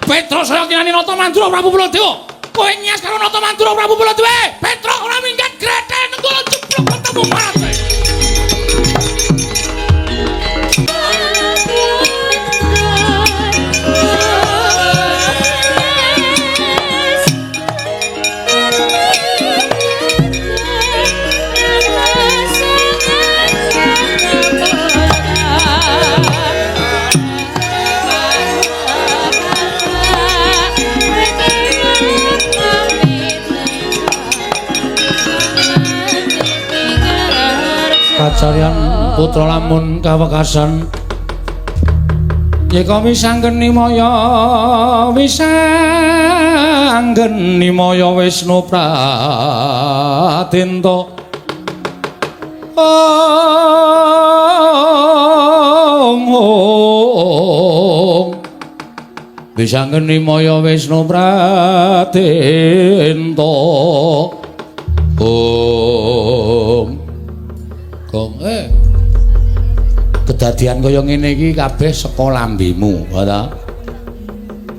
Petro saya kinani Nata Mandura Prabu Baladewa. Kowe nyas karo Nata Mandura Prabu Baladewa. Petro ora minggat grete nenggul jeblok ketemu parate. Kacarian putra lamun kawekasan yeka wisanggeni maya Wisnu Pratenta wisanggeni maya Wisnu Pratenta Gong kedadian kaya ngene iki kabeh saka lambemu, ta?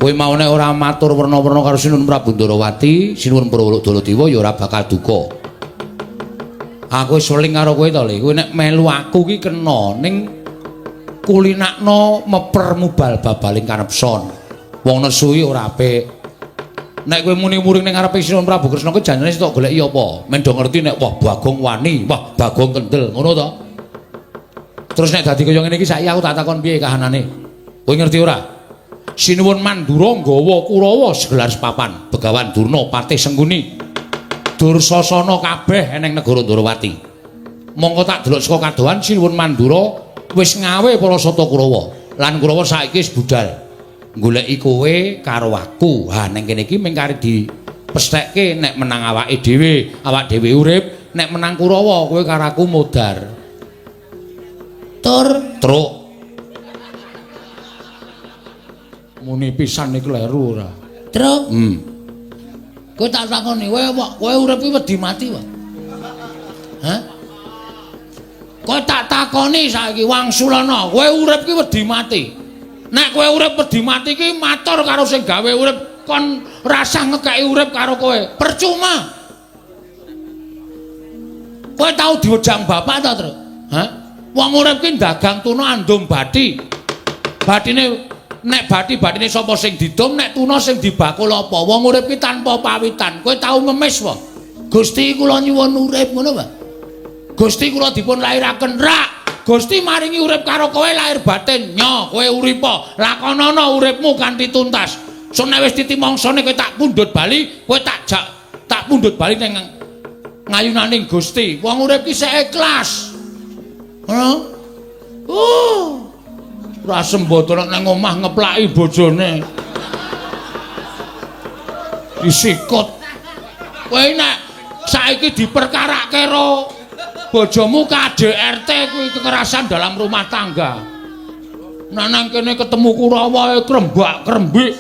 Kowe maune ora matur werna-werna karo Sinuwun Prabu Ndarawati, Sinuwun Baladewa ya ora bakal duka. Aku wis weling karo kowe to, Le. Kowe nek melu aku ki kena ning kulinakno mepermu bal-babaling kanepson. Wong nesu iki ora apik. Nek kowe muni muring ning ngarepe Sinuwun Prabu Kresna kuwi janjane tok goleki apa? Men do ngerti nek wah Bagong wani, wah Bagong kendel, ngono to? Terus nek dadi kaya ngene iki saiki aku tak takon piye kahanane. Kowe ngerti ora? Sinuwun Mandura nggawa Kurawa segelar papan, Begawan Durna, Patih Sengguni, Dursasana kabeh eneng negara Ndarawati. Mongko tak delok saka kadohan Sinuwun Mandura wis ngawe para sata Kurawa. Lan Kurawa saiki wis budal. Goleki kowe karo aku. Ha ning kene iki mung kare dipesthekke nek menang awake dhewe, awak dhewe urip, nek menang Kurawa kowe karo aku modar. Truk. Muni pisan iki kleru ora. Truk. Kowe tak takoni, kowe urip iki wedi mati wae. Hah? Kowe tak takoni saiki Wangsulana, kowe urip iki wedi mati. Nek kowe urip wedi mati iki matur karo sing gawe urip kon rasah ngekeki urip karo kowe. Percuma. Kowe tau diwejang bapak ta, Truk? Hah? Wong urip ki dagang tuna andum bathi. Bathine nek bathine sapa sing didom, nek tuna sing dibakul apa? Wong urip ki tanpa pawitan. Kowe tau ngemis wae. Gusti kula nyuwun urip ngono wae. Gusti kula dipun lairaken rak. Gusti maringi urip karo kowe lahir batin. Nyo, kowe uripa. Lakonana uripmu kanthi tuntas. So nek wis titimangsane kowe tak pundhut bali, kowe tak pundhut bali ning ngayunaning Gusti. Wong urip ki sek ikhlas. Ngono? Ora sembodo nek nang omah ngeplaki bojone. Disikut. Kowe nek saiki diperkarake karo bojomu KDRT kuwi kekerasan dalam rumah tangga. Nah nang kene ketemu Kurawa krembak-krembik.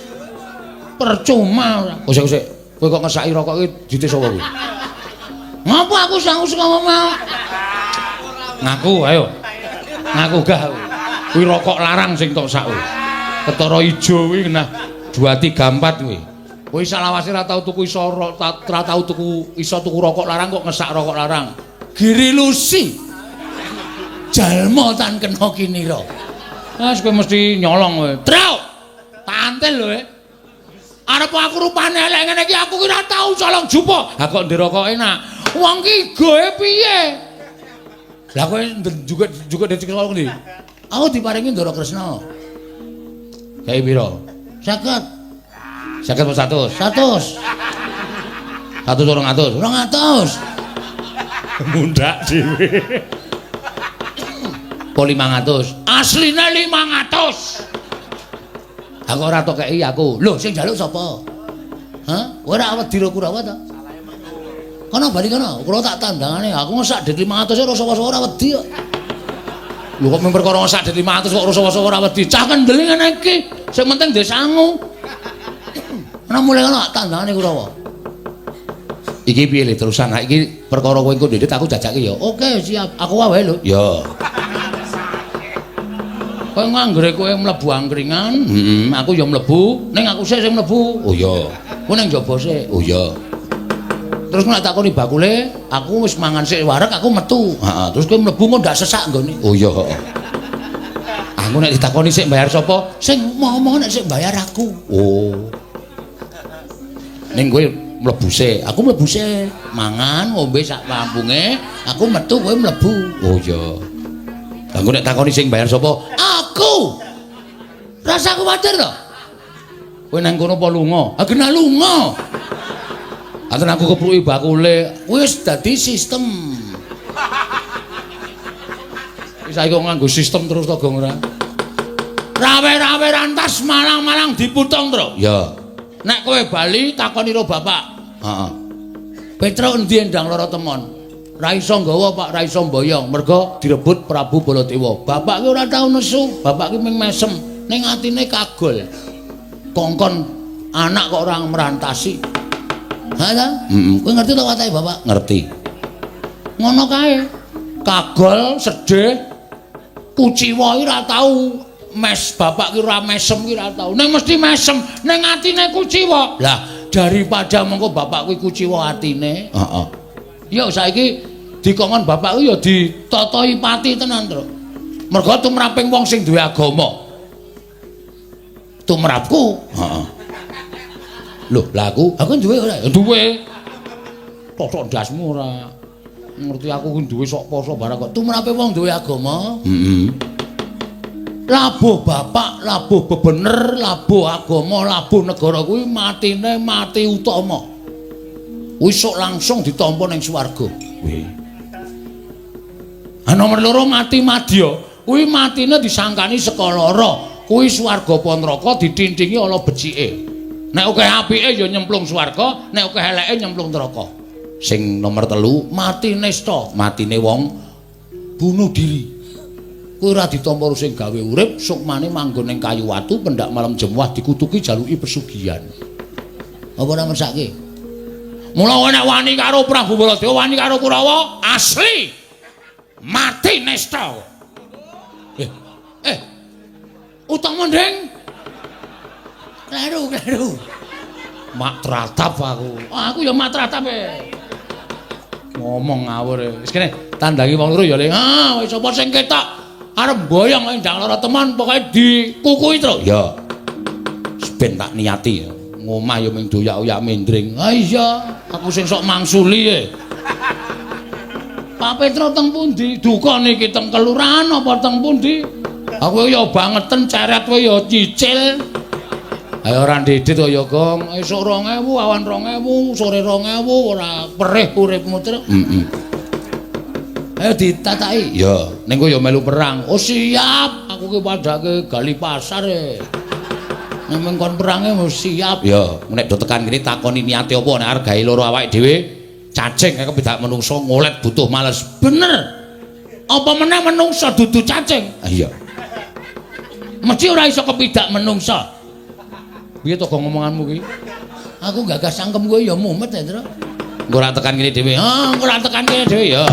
Percuma ora. Kosek-kosek. Kowe kok ngesaki rokok iki dite sapa kuwi? Ngapa aku sangus ngomong? Ngaku ayo. Ngaku gah. Kuwi rokok larang sing tok sak kuwi. Ketara ijo kuwi nah 2 3 4 kuwi. Kowe salawase ra tau tuku iso tuku rokok larang kok ngesak rokok larang. Giri lusi. Jalma tan kena kinira. Wes kowe mesti nyolong kowe. Truk. Tantel lho. Arep aku rupane elek ngene iki aku ki ora tau colong jupo. Ha kok ndirokok enak. Wong ki goe piye? Lah kowe juga dadi colong ndi? Aku diparingi Ndara Kresna. Kae pira? 50. 50 apa 100? 100. 100 200. 200. Mundak dhewe. Po 500. Asline 500. Aku ora tok kei aku. Lho sing njaluk sapa? Hah? Ora wedi karo Kurawa ta? Kono bali kono. Kula tak tandangane. Aku ngesak dit 500 ora sapa-sapa ora wedi kok. Lho kok mung perkara ngesak dit 500 kok ora sapa-sapa ora wedi. Cah kendeli ngene iki. Sing penting ndek sangu. Ana mulai kono tak tandangane Kurawa. Iki piye le terusan? Iki perkara kowe engko ndit aku jajake ya. Oke, siap. Aku wae lho. Ya. Kowe nganggere kowe mlebu angkringan, aku ya mlebu, ning aku sik sing mlebu. Oh iya. Kowe ning njaba sik. Oh iya. Terus nek takoni bakule, aku wis mangan sik wareg, aku metu. Heeh, terus kowe mlebu kok ndak sesak nggone. Oh iya, heeh. Aku nek ditakoni sik bayar sapa? Sing ngomong nek sik bayar aku. Oh. Ning kowe mlebu sik, aku mlebu sik. Mangan, ngombe sak kampunge, aku metu kowe mlebu. Oh iya. Lah nek takoni sing bayar sapa? Aku. Rasa kuwatir to. Kowe nang kono apa lunga? Ha genah lunga. Aten aku kepruki bakule, wis dadi sistem. Wis saiki kok nganggo sistem terus to, Gong ora? Rawe-rawe rantas malang-malang diputung, Tru. Ya. Nek kowe bali takoni karo bapak. Heeh. Petra endi endang lara temon? Ra iso nggawa, Pak, ra iso mboyong, merga direbut Prabu Baladewa. Bapak ki ora tau nesu, bapak ki mung mesem, ning atine kagol. Kongkon anak kok ora merantasi. Ha ta? Kowe ngerti to watahe bapak? Ngerti. Ngono kae. Kagol, sedih, kuciwa iki ora tau mes, bapak ki ora mesem ki ora tau. Ning mesti mesem, ning atine kuciwa. Lah, daripada mengko bapak kuwi kuciwa atine, heeh. Ya saiki dikongkon bapak kuwi ya ditotoi pati tenan, Tru. Mergo tumraping wong sing duwe agama. Tumrapku, heeh. Loh, lah aku duwe ora? Ya duwe. Tok ndasmu ora ngerti aku ku duwe sok poso barang kok tumrape wong duwe agama. Labuh bapak, labuh bebener, labuh agama, labuh negara kuwi matine mati utama. Wis sok langsung ditampa ning swarga. Kuwi. Nomor loro mati madya, kuwi matine disangkani saka lara. Kuwi swarga apa neraka ditinthingi ana becike. Nek akeh apike ya nyemplung swarga, nek akeh eleke nyemplung neraka. Sing nomor 3 mati nista, matine wong bunuh diri. Kuwi ora ditampa sing gawe urip, sukmane manggon ning kayu watu, pendak malam jemuah dikutuki jaluki pesugihan. Apa ora mersake? Mula nek wani karo Prabu Baladewa, wani karo Kurawa, asli mati nista. Utama ndeng. Kleru. Mak tratap aku ya mak tratap ngomong ngawur wis kene tandangi wong loro ya le wis sapa sing ketok arep boyong ndang lara teman pokoke dikukui Tru ya ben tak niati ngomah ya ming doyak-oyak mendring iya aku sing sok mangsuli Pak Petro teng pundi duka niki teng kelurahan apa teng pundi aku ya bangeten ceret kowe ya cicil. Ayo ora ndedit kok ya, Gong. Esuk 2000, awan 2000, sore 2000 ora perih uripmu, Tru. Ayo ditataki. Ya, ning kowe ya melu perang. Oh, siap. Aku ki padake gali pasar nek mengkon perange wis siap. Ya, nek do tekan kene takoni niate apa nek arep gawe loro awake dhewe. Cacing kaya kepidak menungso ngolet butuh males. Bener. Apa meneh menungso dudu cacing? Iya. Mesti ora iso kepidak menungso. Piye to ngomonganmu kuwi? Aku gagas sangkem kowe ya mumet ya, Tru. Engko ora tekan kene dhewe. Engko ora tekan kene dhewe ya.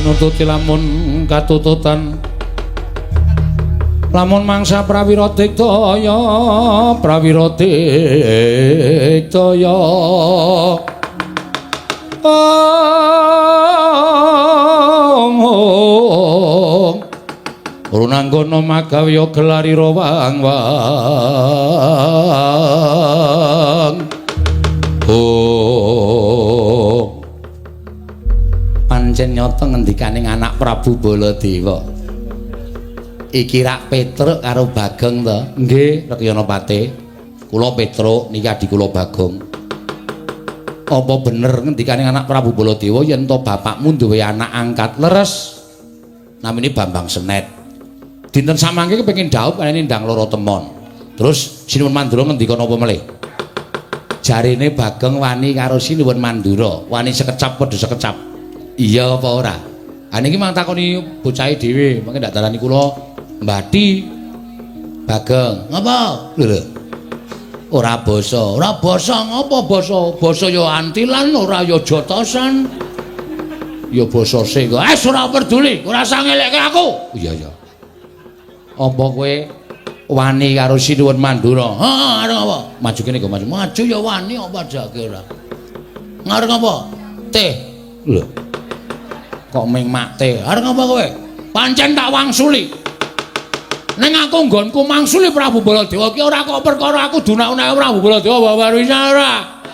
Nututi lamun katututan lamun mangsa prawira digdaya runanggana magawya gelarira wang-wang pancen nyata ngendikaning anak Prabu Baladewa Iki rak Petruk karo Bagong to. Nggih, Rekyana Pate. Kula Petruk niki adik kula Bagong. Apa bener ngendikane anak Prabu Baladewa yen to bapakmu duwe anak angkat leres namine Bambang Senet. Dinten samangke kepengin dhaup kanene ndang loro temon. Terus Sinuwun Mandura ngendika napa melih? Jarine Bagong wani karo Sinuwun Mandura, wani sekecap padha sekecap. Iya apa ora? Ha niki mang takoni bocahe dhewe, mangke ndak darani kula Mbati. Bagong, ngapa? Lho. Ora basa ngapa basa? Basa ya antilan ora ya jotosan. Ya basa sing kok. Ora peduli, ora usah ngelekke aku. Iya ya. Apa kowe wani karo Sinuwun Mandura? Heeh, arep apa? Maju kene kok maju. Maju ya wani apa jake ora. Ngarep apa? Teh. Lho. Kok ming mak teh. Arep apa kowe? Pancen tak wangsuli. Ning aku nggonku mangsuli Prabu Baladewa ki ora kok perkara aku dunak-unake Prabu Baladewa babar wis ora.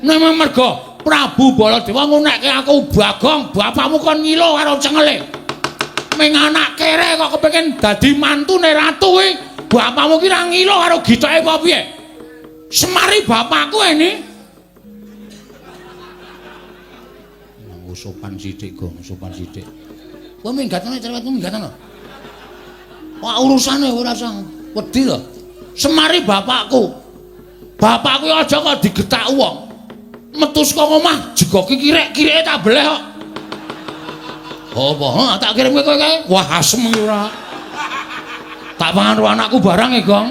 Nek mergo Prabu Baladewa ngunekke aku Bagong, bapakmu kon ngilo karo cengele. Ming anak kere kok kepengin dadi mantune ratu kuwi, bapakmu ki ra ngilo karo gitoke apa piye? Semari bapakku ini. Sopan sithik, Gong, sopan sithik. Kowe minggatane cerewetmu minggatane. Wah urusane ora sang wedi lho. Semari bapakku. Bapakku aja kok digetak wong. Metu saka omah jegoki kirek-kireke tak beleh kok. Apa? Ha tak kirimke kowe kae. Wah asem iki ora. Tak pangan karo anakku barang e, Gong.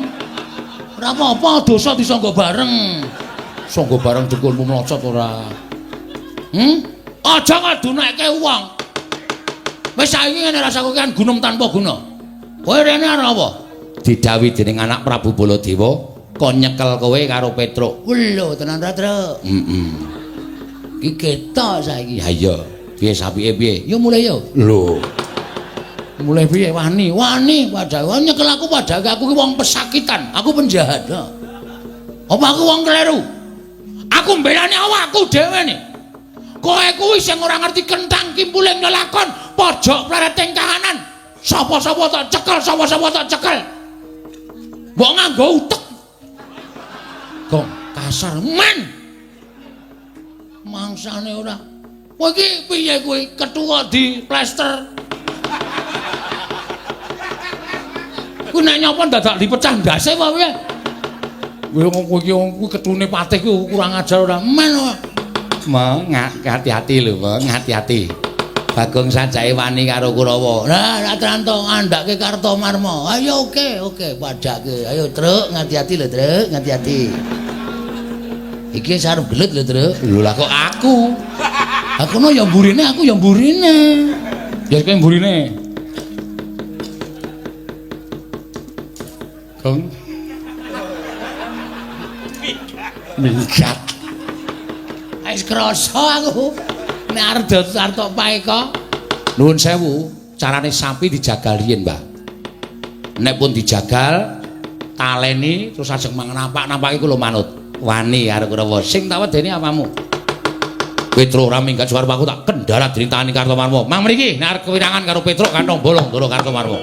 Ora apa-apa dosa disangga bareng. Sangga bareng dukulmu mlocot ora. Aja kok dunekke wong. Wis saiki ngene rasaku kan gunung tanpa guna. Kowe rene arep apa? Didhawuhi dening anak Prabu Baladewa, kon nyekel kowe karo Petruk. Lho, tenan ra, Truk? Iki ketok saiki. Ha iya. Piye sapike piye? Ya mulai ya. Lho. Mulai piye wani? Wani padahal nyekel aku padahal aku ki wong pesakitan, aku penjahat. Apa aku wong kleru? Aku mbelani awakku dhewe ne. Kowe kuwi sing ora ngerti kentang kimpuling lelakon, pojok plereting kahanan. Sapa-sapa tak cekel, sapa-sapa tak cekel. Mbok nganggo utek. Kok kasar men. Mangsane ora. Kowe iki piye kuwi ketua di plester? Ku nek nyapa dadak dipecah ndase apa piye? Kowe iki ketune patih ku kurang ajar ora men. Mong hati-hati lho, Mong hati-hati. Bagong sajake wani karo Kurawa. Lah, Ratranto andake Kartomarma. Ayo oke, padake. Ayo, Truk, ngati-ati lho, Truk, ngati-ati. Iki sarep gelut lho, Truk. Lho lah kok aku. Aku no ya mburine, aku ya mburine. Ya kowe mburine. Gong. Minggat. Wis krasa aku. Nek arep sartok paeka. Nuwun sewu, carane sapi dijagal riyen, Mbah. Nek pun dijagal, taleni terus ajeng mangan napak-napake kula manut. Wani karo Kurawa. Sing tak wedeni apamu? Petruk ora minggat suwarep aku tak kendharat dening tangane Kartomarma. Mang mriki nek arep kewirangan karo Petruk kantong bolong ndoro Kartomarma.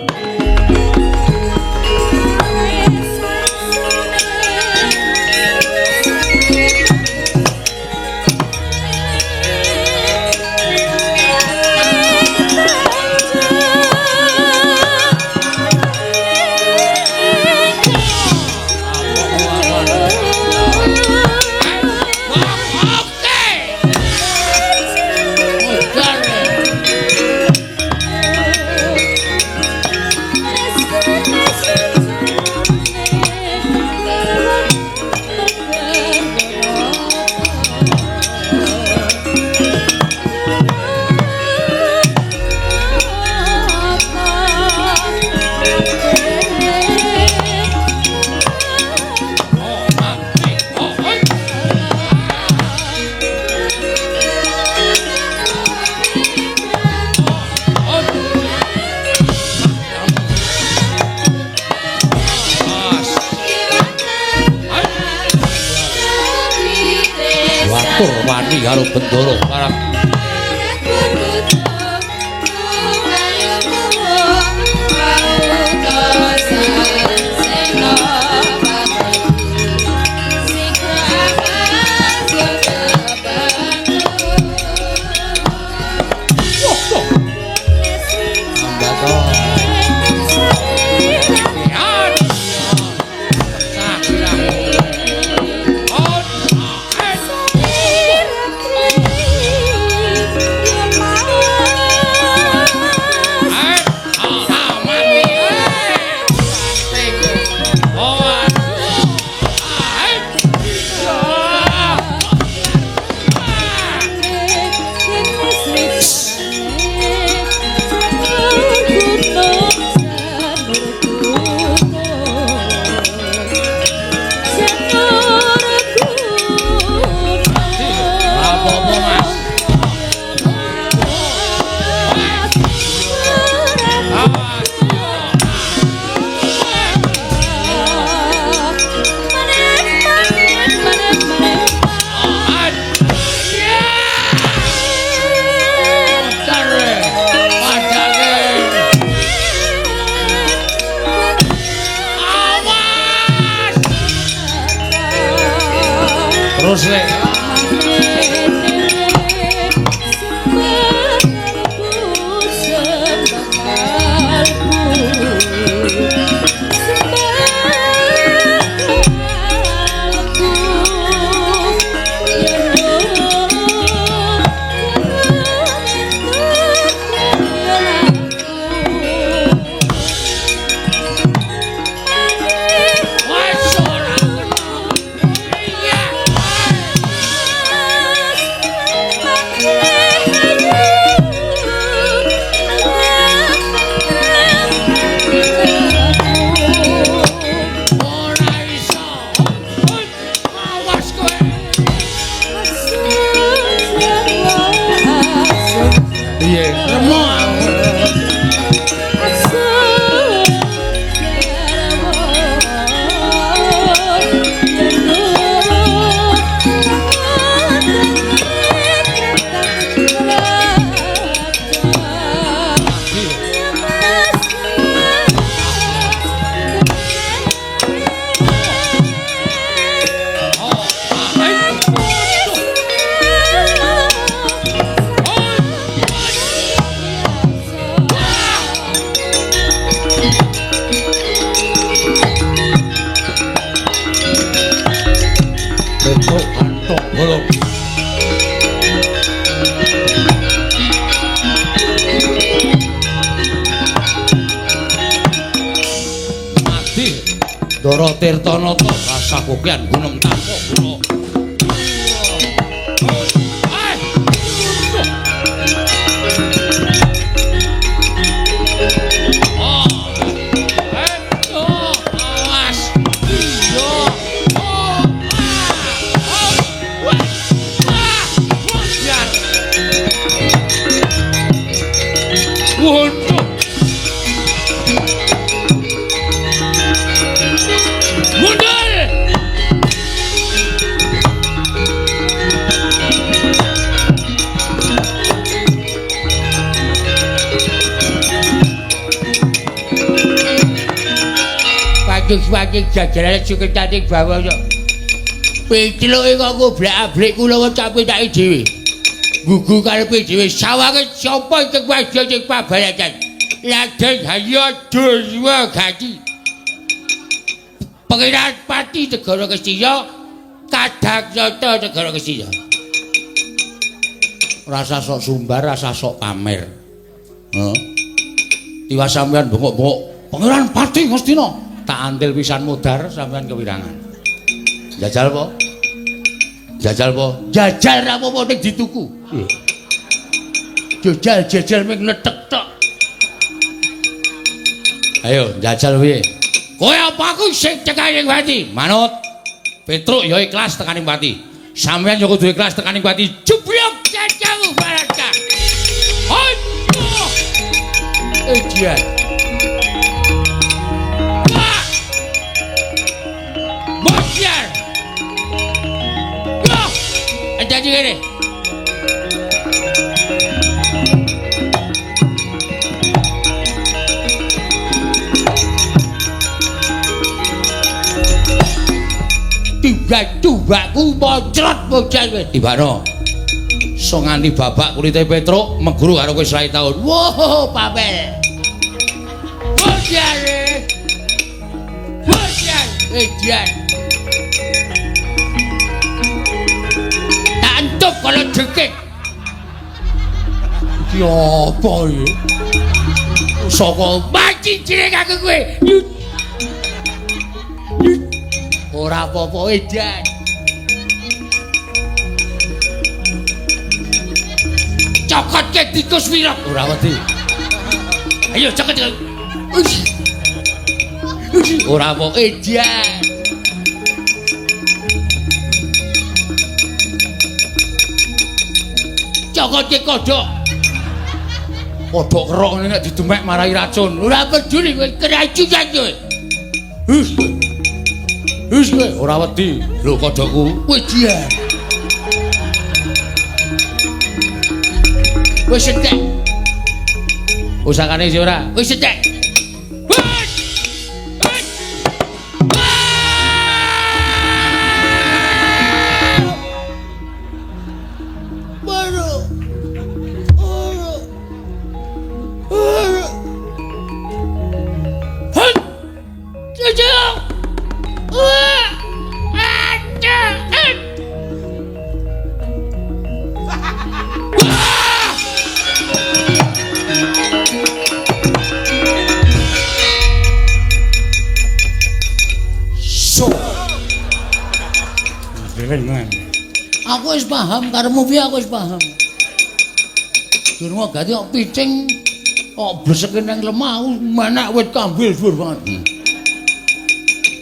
Wani karo Bendoro parang terus le. Dara Tirtanata rasa kopian gunem tampa kula. Wajib jajaran cukup cantik bawa yo. Pitloke kok goblak-ablik kula wong capek tak dhewe. Gugu karepe dhewe sawange sapa sing wadya sing pabalajan. Laden hayo dewa gati. Pengiran pati negara Kestiya, kadang nyata negara Kestiya. Rasa sok sumbar, rasa sok pamer. Heeh. Tiwas sampean bengok-bengok pengiran pati Ngastina. Tak antil pisan modar sampean kewirangan. Jajal po? Jajal po? Jajal ra apa-apa ning dituku. Jajal ming netek tok. Ayo jajal piye? Kowe apa aku sing tekaning Pati? Manut. Petruk ya ikhlas tekaning Pati. Sampeyan yo kudu ikhlas tekaning Pati. Jeblok jajamu baraka. Aduh. Ejian. Bosiar. Yo. Jadi gini. Tiba-tibaku bocrot bocah kowe. Tibano. So nganti babak kulite Petruk meguru karo kowe selai taun. Wow, papel. Bosiar. Bosiar. Ejian. Tantuk kalau jekik. Ya apa ya? Saka maci cilik aku kowe. Ora apa-apa edan. Cokotke tikus wirok ora wedi. Ayo cokot. Ora apa edan. Cokotke kodhok. Kodhok kerok ngene nek didemek marai racun. Ora peduli kowe keracunan kowe. Wis kowe ora wedi. Lho kodhokku wis dian. Wis entek. Usahane sih ora. Wis entek. gelengan. Aku wis paham karepmu piye aku wis paham. Durung gati kok picing kok bleseke nang lemah menak wit kambil dhuwur banget.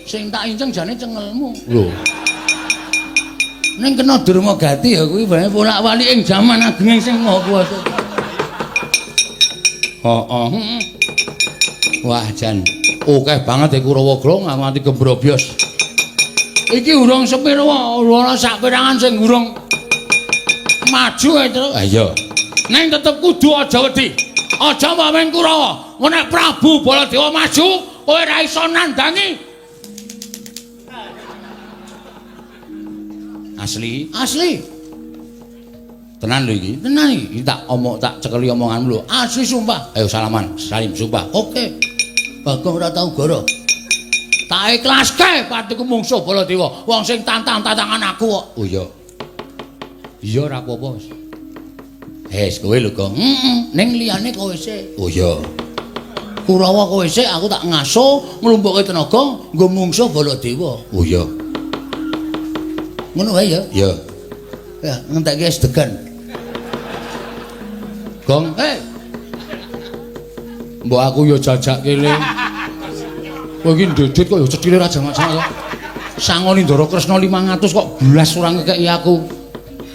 Sing tak inceng jane cengelmu. Lho. Ning kena Durma Gati ya kuwi bae bolak-balik ing jaman ageng sing maha kuwasa. Heeh. Wah, jan akeh banget iku Kurawa nganti gembrobyos. Iki urung sepiro ora sak pirangan sing urung maju ae terus. Ha iya. Neng tetep kudu aja wedi. Aja mamen Kurawa. Nek Prabu Baladewa maju, kowe ra iso nandangi. Asli? Asli. Tenan lho iki. Tenan iki. Tak cekeli omonganmu lho. Asli sumpah. Ayo salaman, salim sumpah. Oke. Bagong ora tau goro. Tak ikhlaske patiku mungsuh Baladewa. Wong sing tantang-tantangan aku kok. Oh iya. Iya ora apa-apa wis. Kowe lho, Gong. Ning liyane kowe sik. Oh iya. Kurawa kowe sik, aku tak ngaso nglumpukke tenaga nggo mungsuh Baladewa. Oh iya. Ngono wae ya. Iya. Ya, ngentekke es degan. Gong, mbok aku yo jajak kene. Kowe iki ndedit kok yo cethile ra jamak-jamak. Sangoni Ndara Kresna 500 kok blas ora ngekeki aku.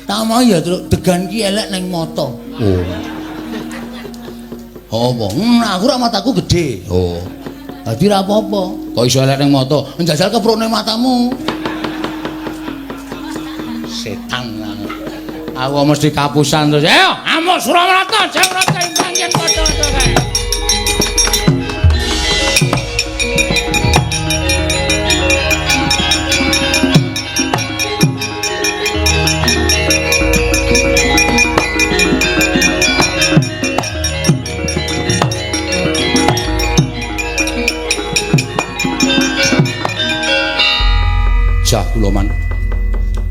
Tak mau ya, Truk, degan ki elek ning mata. Oh. Apa? Aku ra mataku gedhe. Oh. Dadi ra apa-apa. Kok iso elek ning mata? Njajal keprone matamu. Setan. Aku mesti kapusan terus. Ayo, amuk Suramarta, Jawrata imbang yen padha-padha kae. Jah kula man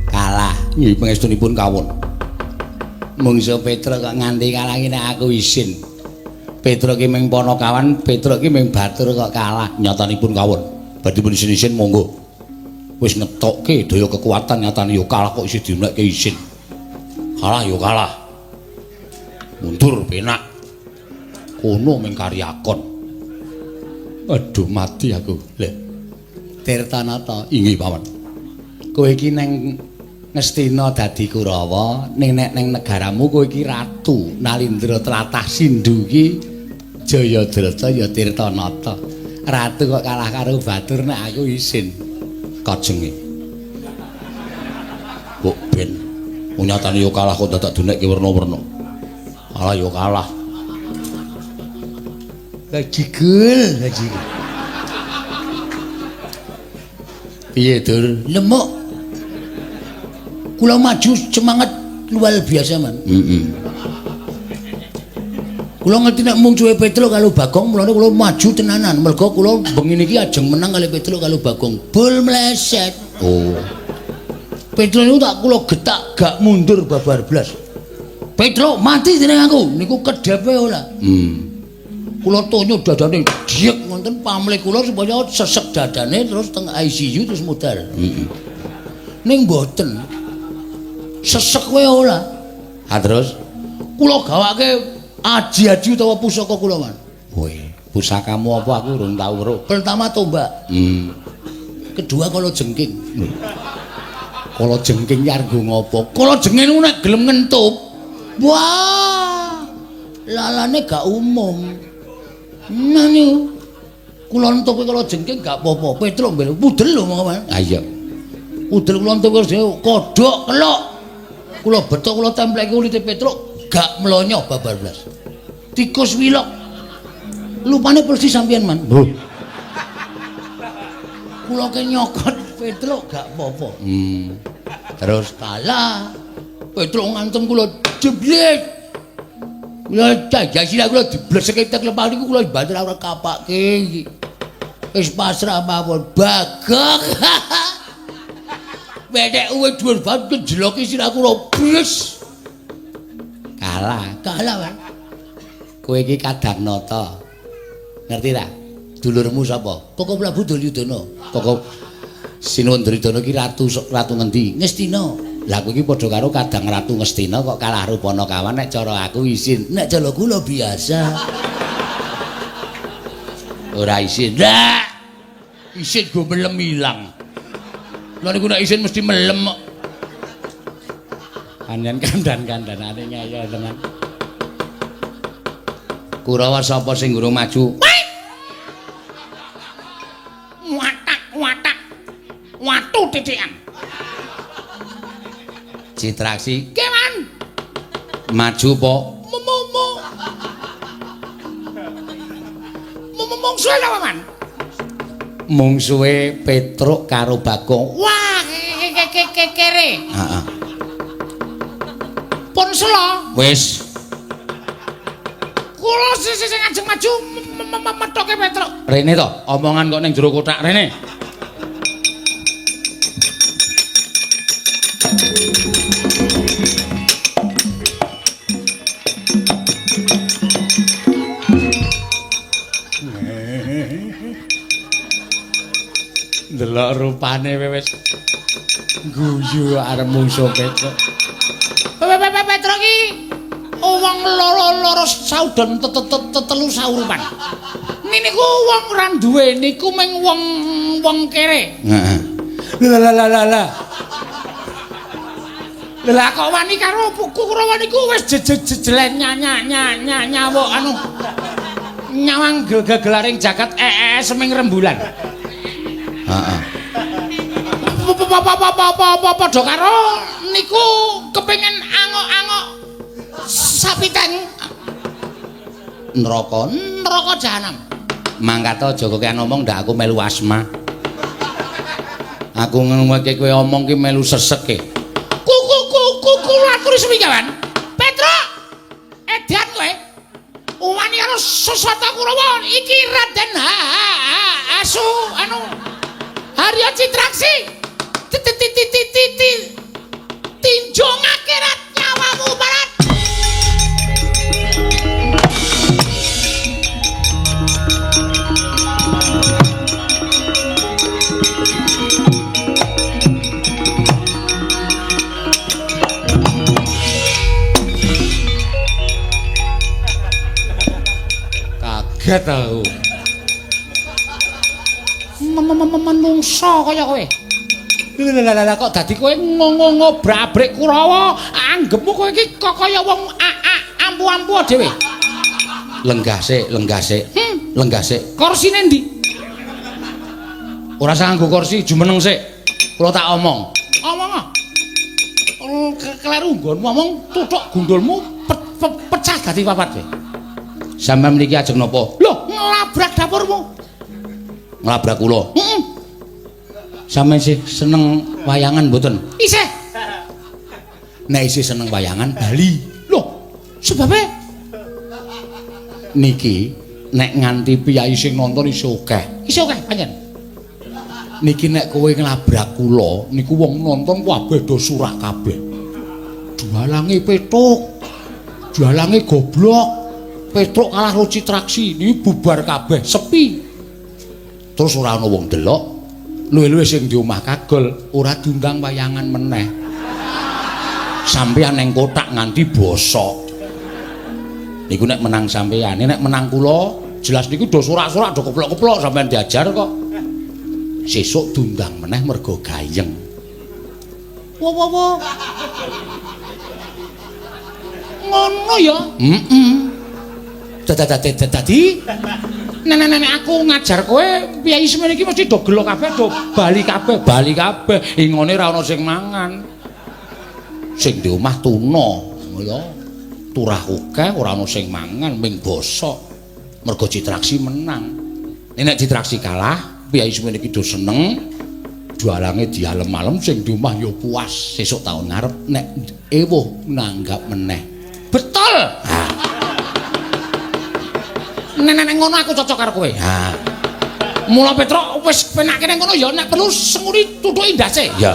kalah nggih pangestunipun kawon. Mungsuh Petruk kok nganti kalah iki nek aku isin. Petruk ki ming Panakawan, Petruk ki ming Batur kok kalah. Nyatanipun kawon. Badhe pun isin-isin monggo. Wis ngetokke daya kekuatan nyatane yo kalah kok isih diunekke isin. Kalah yo kalah. Mundur penak. Kono ming karyakon. Aduh mati aku. Lha Tirtanata inggih paman. Kowe iki neng Ngastina dadi Kurawa, ning nek neng negaramu kowe iki ratu. Nalindra tlatah Sindhu iki Jayadrata ya Tirtanata. Ratu kok kalah karo Batur nek aku isin. Kajenge. Kok ben nyatane yo kalah kok dadak dunekke werna-werna. Kalah yo kalah. Gajigul. Piye, Dur? Lemuk. Kula maju semangat luar biasa, Man. Kula ngerti nek mung cuwe Petruk karo Bagong, mulane kula maju tenanan. Merga kula bengi niki ajeng menang kali Petruk karo Bagong. Bol meleset. Oh. Petruk niku tak kula getak gak mundur babar blas. Petruk mati jeneng aku. Niku kedepe ora. Kula tonyo dadane diek wonten pamrih kula supaya sesek dadane terus teng ICU terus mudar. Ning mboten. Sesek wae ora. Ha terus kula gawake aji-aji utawa pusaka kula, Man. Woi, pusakamu apa aku urung tau weruh. Pertama tombak. Kedua kala jengking. Kala jengking yargo ngopo? Kala jengking ku nek gelem ngentup. Wah. Lalane gak umum. Nah niku. Kula entuk kala jengking gak apa-apa. Petruk mbel pudel lho monggo, Man. Ha iya. Pudel kula entuk kodhok kelok. Kula betok kula templeke ulite Petruk gak mlonyo babar blas. Tikus wilok. Lupane persis sampeyan, Man. Kula ke nyokot Petruk gak apa-apa. Terus kalah. Petruk ngantem kula jeblet. Kula jajasila kula dibleseke tek lepah niku kula banter ora kapake iki. Wis pasrah mawon. Bagong. Bedek uwe dhuwur banget kejeloki sirahku ora blis. kalah, Man. kowe iki Kadamnata. Ngerti ta? Dulurmu sapa? Koko Prabu Duryudana. Koko Sinuwun Duryudana ki ratu ngendi? Ngastina. Lah kowe iki padha karo Kadang Ratu Ngastina kok kalah rupana kawan nek cara aku isin. Nek cara kula biasa. Ora isin. Lah. Isin go melem ilang. Lha niku nek isin mesti melem kok. Kanyan kandan-kandanane ngaya tenan. Kurawa sapa sing guru maju? Watak. Watu titikan. Citraksi. Keman. Maju po. Mungsuhe napa man? Mungsuhe Petruk karo Bagong. Wah, kere. Heeh. Pun sela. Wis. Kula sing ajeng maju methoke Petruk. Rene to, omongan kok ning jero kotak rene. Delok rupane wis guyu arep mungsuh Petruk. Petruk iki wong loro saudon telu saurupan. Niku wong ora duwe niku mung wong kere. Heeh. Lah. Lah kok wani karo Kurawa niku wis jejelen nyawuk anu. Nyawang gegelaring jagat seming rembulan. Heeh. Padha karo niku kepengin angok-angok sapiteng neraka jahanam. Mangkat aja kowe ngomong ndak aku melu asma. Aku ngomongke kowe omong ki melu sesek e. Kula aturi sumikawan. Petruk. Edan kowe. Wani karo Susata Kurawa iki Raden Asu anu Harya Citraksi. Tinjo ngakhirat nyawamu barat. Kaget aku. Menungso kaya kowe. Lah kok dadi kowe ngobrak-abrik Kurawa, anggepmu kowe iki kok kaya wong ampu-ampu dhewe. Lenggah sik. Kursine ndi? Ora usah nganggo kursi, jumeneng sik. Kula tak omong. Omong ah. Kleru nggonmu omong tuthuk gundulmu pecah dadi papat kowe. Sampeyan mriki ajeng napa? Lho, nglabrak dapurmu. Nglabrak kula. Heeh. Sampeyan sih seneng wayangan mboten? Isih. Nek isih seneng wayangan bali. Loh, sebabe niki nek nganti piyai sing nonton isih akeh. Isih akeh panjen. Niki nek kowe nglabrak kula, niku wong nonton kabeh do surak kabeh. Jualange petuk. Jualange goblok. Petruk kalah karo Citraksi, niki bubar kabeh, sepi. Terus ora ana wong delok. Luwe-luwe sing di omah kagol ora diundang wayangan meneh. Sampeyan ning kotak nganti bosok. Niku nek menang sampeyan, nek menang kula jelas niku do surak-surak do keplok-keplok sampeyan diajar kok. Sesuk diundang meneh mergo gayeng. Wo. Ngono ya? Heeh. Dadi nenek aku ngajar kowe piyai semene iki mesti do gelo kabeh do bali kabeh ingone ra ono sing mangan sing di omah tuna ya turah akeh ora ono sing mangan ming bosok mergo Citraksi menang nek Citraksi kalah piyai semene iki do seneng jualange dialem-alem sing di omah ya puas sesuk taun ngarep nek ewuh nanggap meneh betul nek ngono aku cocok karo kowe. Ha. Mula Petruk wis penak kene ngono ya nek perlu senguri tuthuki ndase. Ya.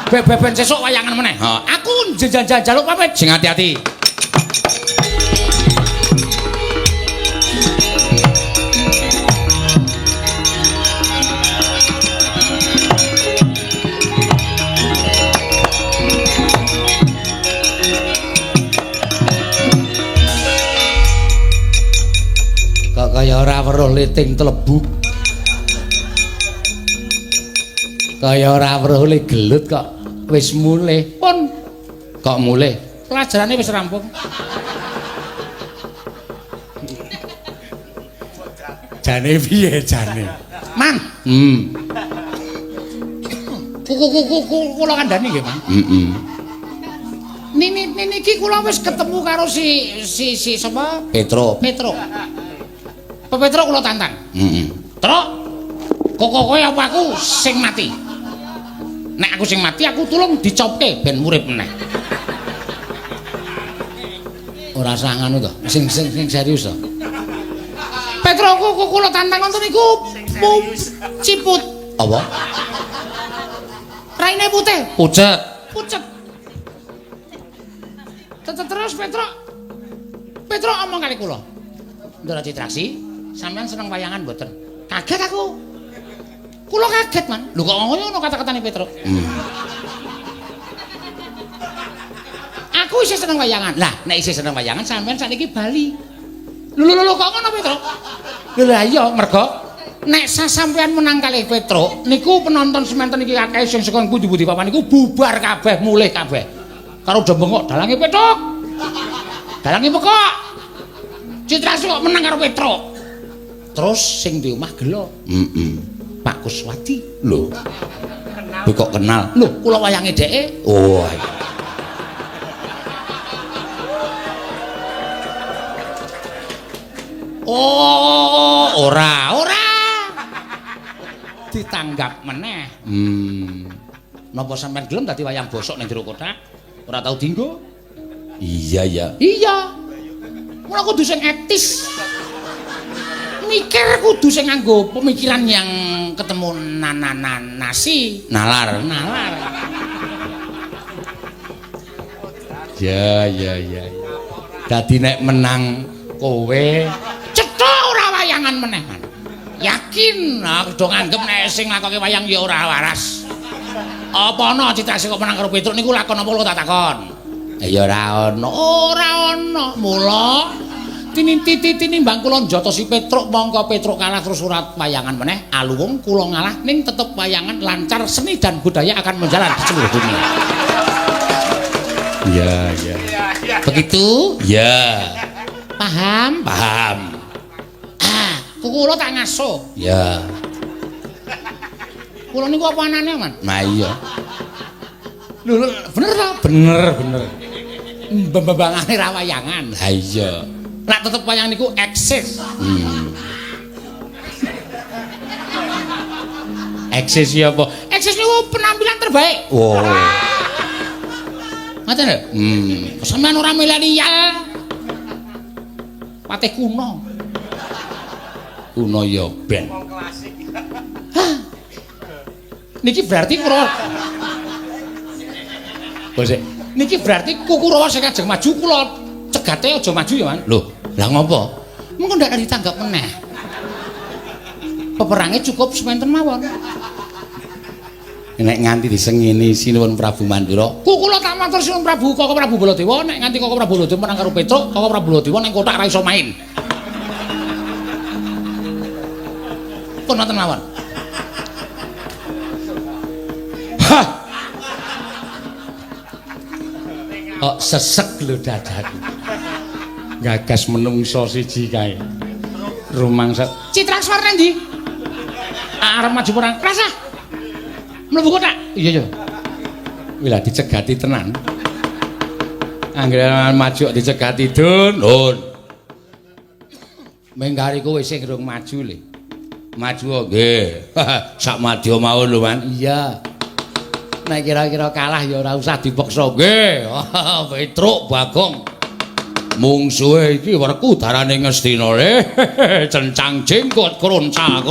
Ben sesuk wayangan meneh. Ha. Aku njaluk pamit. Sing ati-ati. Kaya ora weruh liting telebu. Kaya ora weruh le gelut kok wis mulih. Pun kok mulih? Pelajarane wis rampung. Jane piye jane? Man. Kula kandhani nggih, Man. Heeh. Niki kula wis ketemu karo si sapa? Petro. Pak Petro kula tantang. Heeh. Tro. Kowe apa aku sing mati? Nek aku sing mati aku tulung dicopke ben urip meneh. Ora usah ngono to. Sing serius to. Petro kula tantang nonton niku ciput. Apa? Raine putih. Pucet. Terus Petro omong kali kula. Ndara Citraksi, sampean seneng wayangan mboten? Kaget aku. Kula kaget, Man. Lho kok ngono kata-katane Petro. Aku isih seneng wayangan. Lah, nek isih seneng wayangan sampean sakniki bali. Lho kok ngono Petro? Lha iya, mergo nek sasampean menang kalih Petro, niku penonton semanten iki akeh sing saka pundi-pundi papan niku bubar kabeh, mulih kabeh. Karo do bengok dalange Petruk. Dalange pekok. Citrasu kok menang karo Petro. Terus sing di omah gelo. Pak Kuswati. Lho. Kok kenal? Lho, kula wayange dheke. Oh. Oh, ora. Ditanggap meneh. Napa sampean gelem dadi wayang bosok ning jero kotak? Ora tau dienggo? Iya. Mula kudu sing etis. Mikir kudu sing nganggo pemikiran yang ketemu nasi. Nalar. Ya. Dadi nek menang kowe cetha ora wayangan meneh. Yakin aku do nganggep nek sing lakoke wayang ya ora waras. Apa ana Citraksi kok menang karo Petruk niku lakon apa kok tak takon? Ya ora ana. Mula tinimbang kula njotosi Petruk mongko Petruk kalah terus ora wayangan meneh. Aluwung kula ngalah ning tetep wayangan lancar, seni dan budaya akan menjalan di seluruh dunia. Ya. Begitu? Ya. Paham? Kula tak ngaso. Ya. Kula niku apa anane, Man? Nah iya. Lho, bener ta? Bener. Mbambangane ra wayangan. Ha iya. Lah tetep wayang niku eksis. Eksis ya apa? Eksis niku penampilan terbaik. Oh. Ngoten lho. Sampeyan ora milenial. Patih kuno. Kuno ya ben. Niki berarti Niki berarti Kukurawa sing kajeng maju kula cegate aja maju ya, Man. Loh, lah ngopo? Mengko ndak ditanggap meneh. Peperange cukup semanten mawon. Nek nganti disengini sinuwun Prabu Mandura. Kula tak matur sinuwun Prabu Koko Prabu Baladewa nek nganti Koko Prabu Baladewa menang karo Petruk, Koko Prabu Baladewa ning kotak ra iso main. Pun wonten mawon. Hah. Kok sesek lho dadaku. Gagas menungso siji kae. Rumangsa. Citrakswar ndi? Arep maju perang. Rasa. Mlebu kotak. Iya. Wila dicegati tenan. Anggere maju kok dicegati Dun. Menggari kowe sing durung maju le. Maju kok nggih. Sak madya mawon lho, Man. Iya. Nek kira-kira kalah ya ora usah dipaksa nggih. Petruk Bagong. Mungsuhe iki werku darane Ngastina le. Cencang jenggot kroncal.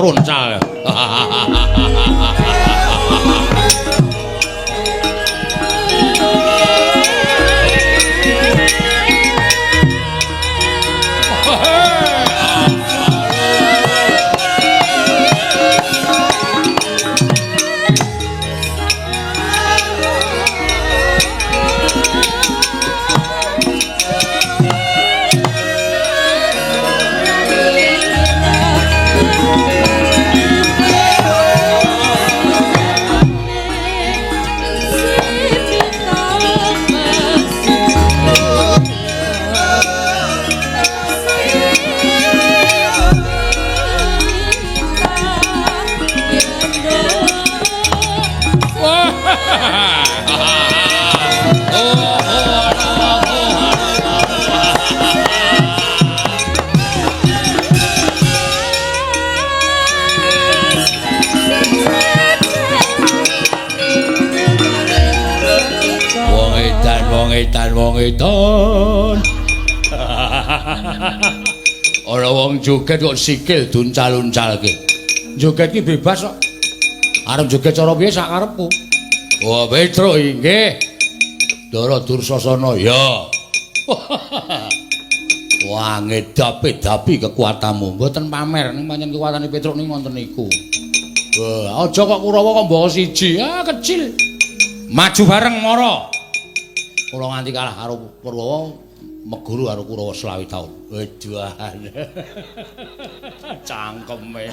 Wong edan. Ora wong joget kok sikil duncal-uncalke. Joget ki bebas kok. Arep joget cara piye sak karepku. Oh, Petro nggih. Ndara Dursasana ya. Wah, ngedapi kekuatanmu. Mboten pamer ning pancen kekuatane Petruk ning wonten niku. Wah, aja kok Kurawa kok mbawa siji. Ah, kecil. Maju bareng mara. Kula nganti kalah karo Purwa, meguru karo Kurawa 20 taun. Wedohan. Cangkeme.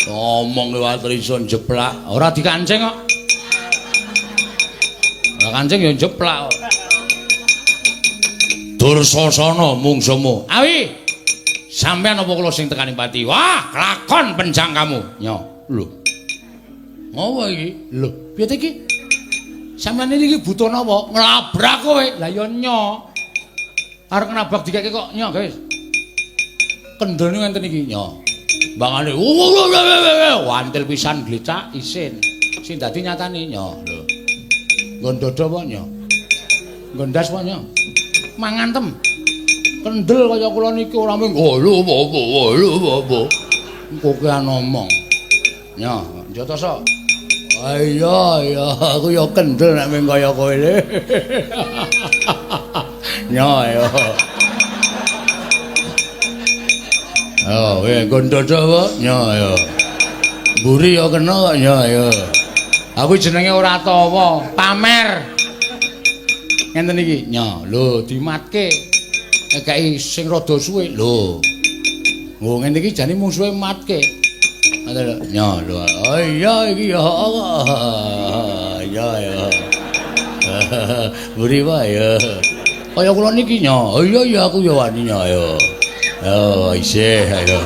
Ngomong liwat rison jeplak, ora dikancing kok. Ora kancing ya jeplak kok. Dursasana mungsumu. Awi. Sampeyan apa kula sing tekani pati? Wah, lakon penjang kamu. Nyo, lho. Ngopo iki? Lho, piye iki? Sampeyan iki butuh napa? Nglabrak kowe. Lah ya nyo. Arep nabrak dikeke kok nyo, guys. Kendhone ngenten iki nyo. Bangane wantil pisan glecak isin. Sing dadi nyatane nyo. Lho. Nggon dodo apa nyo? Nggon ndas apa nyo? Mangantem. Kendel kaya kula niki ora mung lho apa. Engko ki ngomong. Nyo, jotoso. Iya, aku ya kendel nek mung kaya kowe. Nyo ya. Oh, gondodo apa? Nyo ya. Mburi ya kena kok nyo ya. Aku jenenge ora tawa, pamer. Ngenten iki, nyo. Lho, dimatke. Ekeki sing rada suwe. Lho. Oh, ngene iki jane mungsuhe matke. Nyo, lho. Oh iya iki ya. Ya. Mburi wae ya. Kaya kula niki nyo. Oh iya aku ya wani nyo ya. Oh, isih ayo.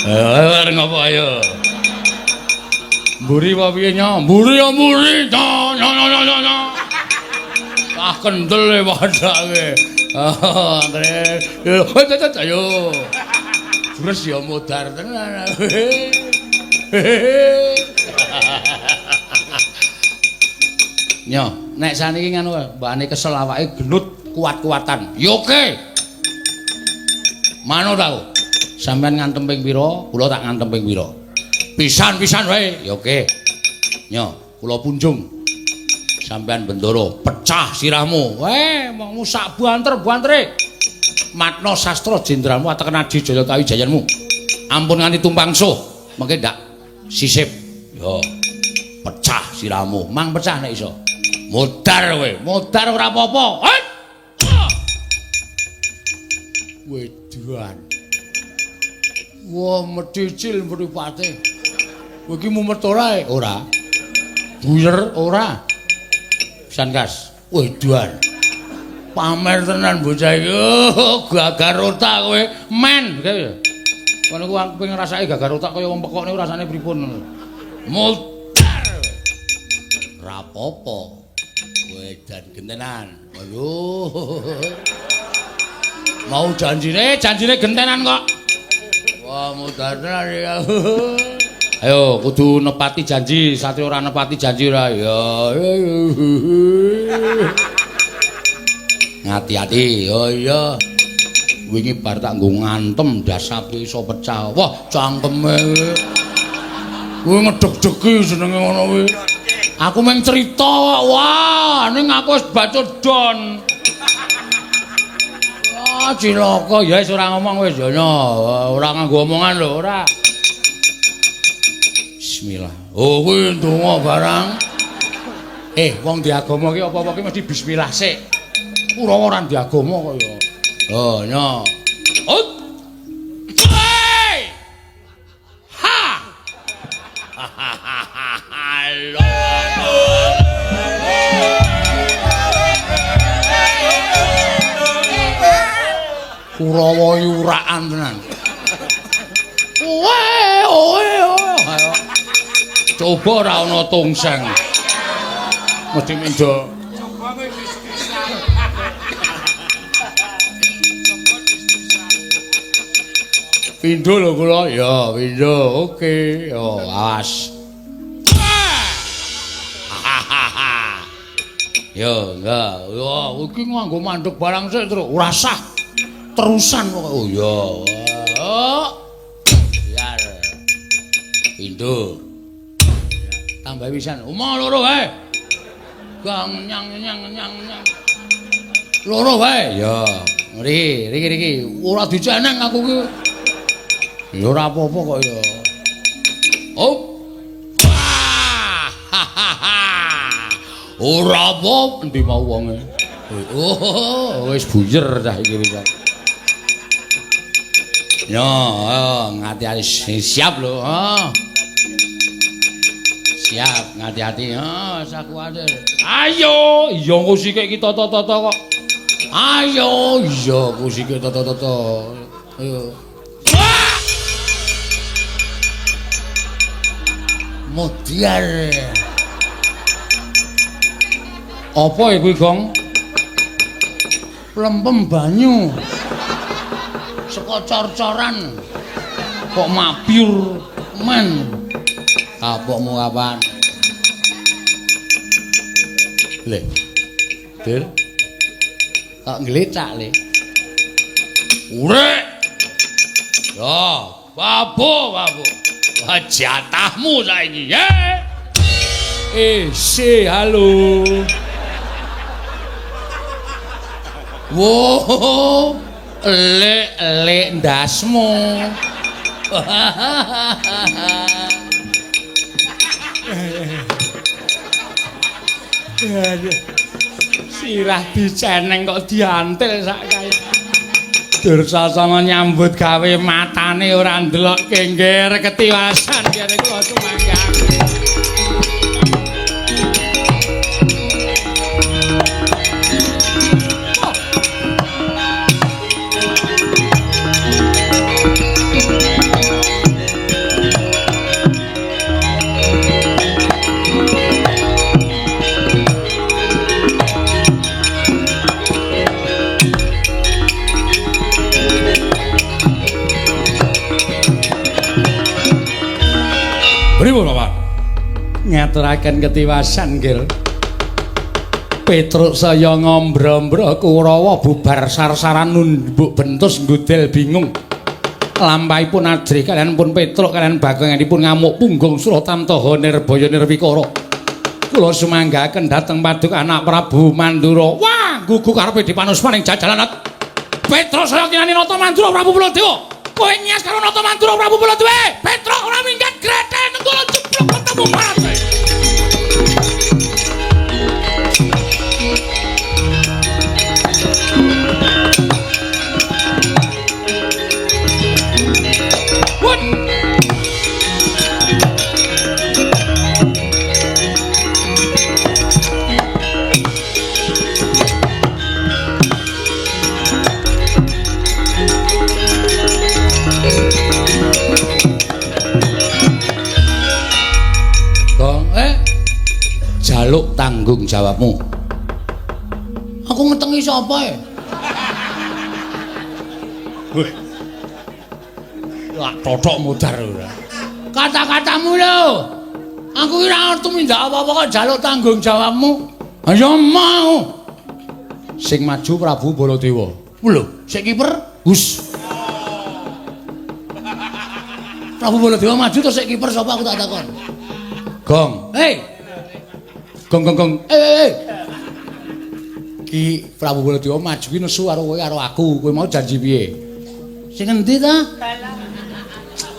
Areng apa ayo? Mburi apa piye nyo? Mburi ya mburi. Nyo. Ah kendel e padake. Ah, kene. Ayo. Terus ya modar tenan. Nyo, nek saniki ngono mbakane kesel awake genut kuat-kuatan. Ya oke. Manut aku. Sampeyan ngantem ping pira, kula tak ngantem ping pira. Pisan-pisan wae. Ya oke. Nyo, kula punjung. Sampeyan Bendoro pecah sirahmu. Mongmu sak banter-bantere. Matna sastra jenderalmu ateken Adi Jaya Kawijayanmu. Ampun nganti tumpang suh. Mengke ndak sisip. Yo. Pecah sirahmu. Mang pecah nek iso. Modar kowe. Modar ora apa-apa. Wedoan. Wah, medicil mripate. Kowe iki mumet ora? Ora. Buyer ora. Pisan kas. Wedoan. Pamer tenan bocah iki. Gagar otak kowe. Men. Kono ku aku pengen rasake gagar otak kaya wong pekokne rasane pripun. Modar. Rapopo. Wedan gentenan. Waduh. Mau janjine gentenan kok. Wah, modar tenan ya. Ayo kudu nepati janji, satria ora nepati janji ora ya. Hati-hati. Oh iya. Wingi bar tak nggo ngantem dasape iso pecah. Wah, cangkeme. Kuwi ngedeg-degi jenenge ngono kuwi. Aku mung crita kok. Wah, ning aku wis bacut don. Wah, cilaka ya wis ora ngomong wis ya. Ora nganggo omongan lho, ora. Bismillah. Oh, kuwi ndonga barang. Wong di agama ki apa-apa ki mesti bismillah sik. Kurawa ora di agama kok ya. Oh, nyo. Ut. Cuy! Ha! Halo. Kurawa yurakan tenan. Oe. Ayo. Coba ora ana tungseng. Mesti mindo. Pindho lho kula. Ya, pindho. Oke. Yo, awas. Yo, enggak. Yo, iki nganggo mandeg barang sik terus ora sah. Terusan kok. Oh, ya. Oh. Biar. Pindho. Tambah pisan. Omah loro wae. Gang nyang. Loro wae. Ya. Riki. Ora diceneng aku ki. Ya ora apa-apa kok ya. Oh. Ora apa endi mau wonge. Oh, wis buyer dah iki wis. Ya, ngati-ati siap lho. Siap, ngati-ati. Sakuwatir. Ayo, iya kusike iki tata-tata kok. Ayo, iya kusike tata-tata. Ayo. Mutiar. Apa iku, Gong? Plempem banyu. Saka cor-coran. Kok mabyur men. Kapokmu kapan? Le. Dir. Kok nglecak le. Urek. Ya, babu. Jatahmu saiki, ya. Halo. Wo, lek ndasmu. Sirah diceneng kok diantil sak kaya. Dursasana nyambut gawe matane ora ndelok kengger ketiwasan kene kula sumanggang. Pripun Bapak? Ngaturaken ketiwasan nggih. Petruk saya ngombro-mbro Kurawa bubar sar-saran numbuk bentus nggudel bingung. Lampahipun Adri kalian pun Petruk kalian baganganipun ngamuk punggung Suratamtaha Nirbaya Nirwikara. Kula sumanggaken dhateng Paduka anak Prabu Mandura. Wah, gugu karepe dipanuspaning jajalan. Petruk saya kinani nata Mandura Prabu Baladewa. Kowe nyas karo nata Mandura Prabu Baladewa. Petruk ora minggat greten kula jeblok ketemu parate. Jaluk tanggung jawabmu. Aku ngetengi sapa e? Weh. Lah totok mudar ora. Kata-katamu lho. Aku ora ngerti mindak apa-apa kok jaluk tanggung jawabmu. Ayo mau. Sing maju Prabu Baladewa. Lho, sik kiper Gus. Prabu Baladewa maju terus sik kiper sapa aku tak takon. Gong. Hei. Gong. Ki Prabu Baladewa maju ki nesu karo kowe karo aku. Kowe mau janji piye? Sing endi ta?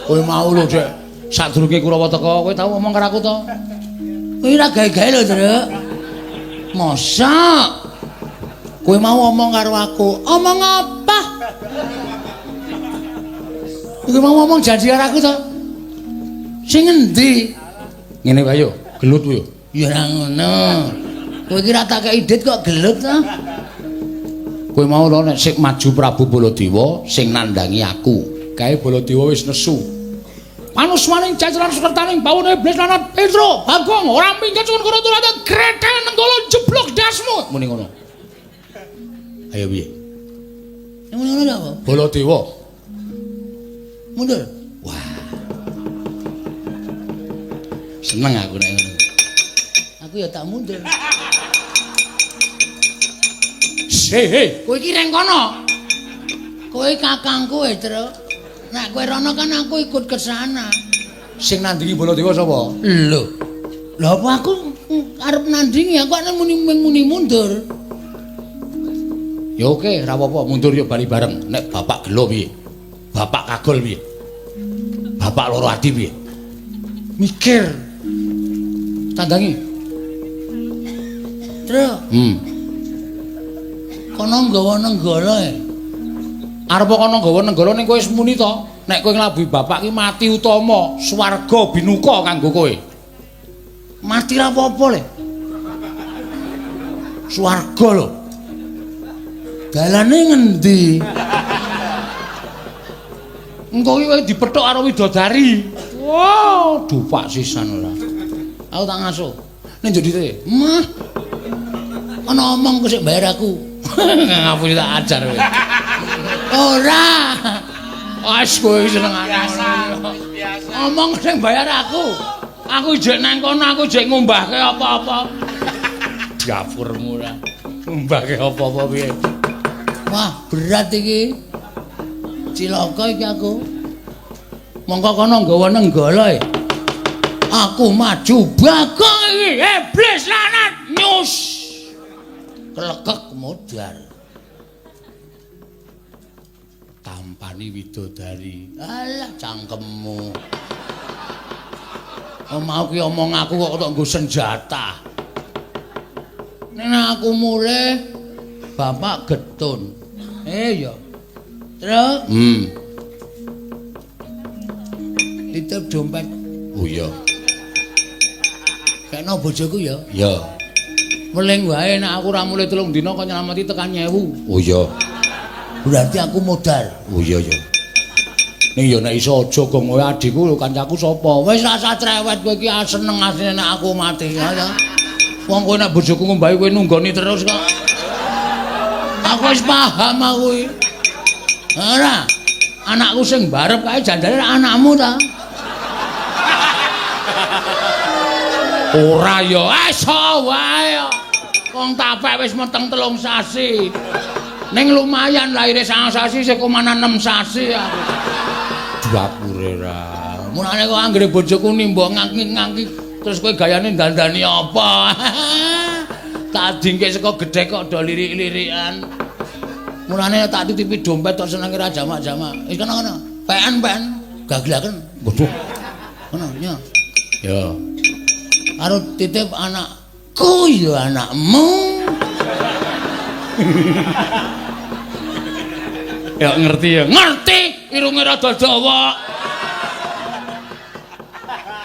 Kowe mau lho, Dek. Sadurunge Kurawa teka, kowe tau ngomong karo aku to? Kowe ora gawe-gawe lho, Druk. Mosok. Kowe mau ngomong karo aku. Omong apa? Kowe mau ngomong janji karo aku to? Sing endi? Ngene wae yo, gelut yo. Ya ora ngono. Kowe iki ra tak kei idit kok gelut ta? Kowe mau lho nek sik maju Prabu Baladewa sing nandangi aku. Kae Baladewa wis nesu. Panusmaning jajaran sekretaning bawone iblis lanat Petro, Bagong ora minggat suwun karo turut greten nenggala awasmu muni ngono. Ayo piye? Muni ngono apa? Baladewa. Mundur. Wah. Seneng aku nek ngono. Aku ya tak mundur. He. Kowe iki reng kono. Kowe kakangku Tru. Nek kowe rono kan aku ikut ke sana. Sing nandingi Baladewa sapa? Lho. Lah apa aku arep nandingi aku ana muni mundur. Ya oke, ora apa-apa, mundur yo bali bareng. Nek bapak gelo piye? Bapak kagol piye? Bapak loro ati piye? Mikir. Tandangi. Tru. Kono nggawa nenggala e. Arep kono nggawa nenggala ning kowe wis muni to, nek kowe nglabuhi bapak ki mati utama, swarga binuka kanggo kowe. Mati ra apa-apa le. Swarga lho. Dalane ngendi? Engko iki kowe dipethuk karo widodari. Wow, dupak sisan ora. Aku tak ngasuh. Ning ndi te? Mah. Ana omong kok sik bayar aku. Ngapun tak ajar kowe. Ora. Wes kowe seneng biasa. Omong sing bayar aku. Aku jek nang kono aku jek ngumbahke apa-apa. Dapurmu ora. Ngumbahke apa-apa piye? Wah, berat iki. Cilaka iki aku. Mongko kono nggawa nenggala e. Aku maju bakong iki. Iblis lanat nyus. Kelekek modar. Tampani widodari. Alah cangkemmu. Mau ki omong aku kok tok nggo senjata. Nek aku mulih bapak getun. Ya. Terus titip dompet. Oh iya. Kena bojoku ya. Ya. Weling wae nek aku ora mulih 3 dina kok nyelamati tekan 1000. Oh iya. Berarti aku modal. Oh iya ya. Ning ya nek iso aja gong kowe adikku lho kancaku sapa? Wis rasa cerewet kowe iki seneng asline nek aku mati ya. Wong kowe nek bojoku ngombahi kowe nunggoni terus kok. Aku wis paham aku iki. Ora. Anakku sing barep kae jandane anakmu ta? Ora ya, iso wae. Wong tapek wis meteng 3 sasi. Ning lumayan lahir 9 sasi 1,6 sasi aku. Dapure ra. Mulane kok anggere bojoku nimbok ngangki-ngangki terus kowe gayane dandani apa? Tak dingke saka gedhe kok do lirik-lirikan. Mulane tak titipi dompet tok senenge ra jamak-jamak. Iki kono. PN gaglaken. Waduh. Ngono ya. Ya. Karo titip anakku ya anakmu. Ya ngerti ya. Ngerti irunge rada dawa.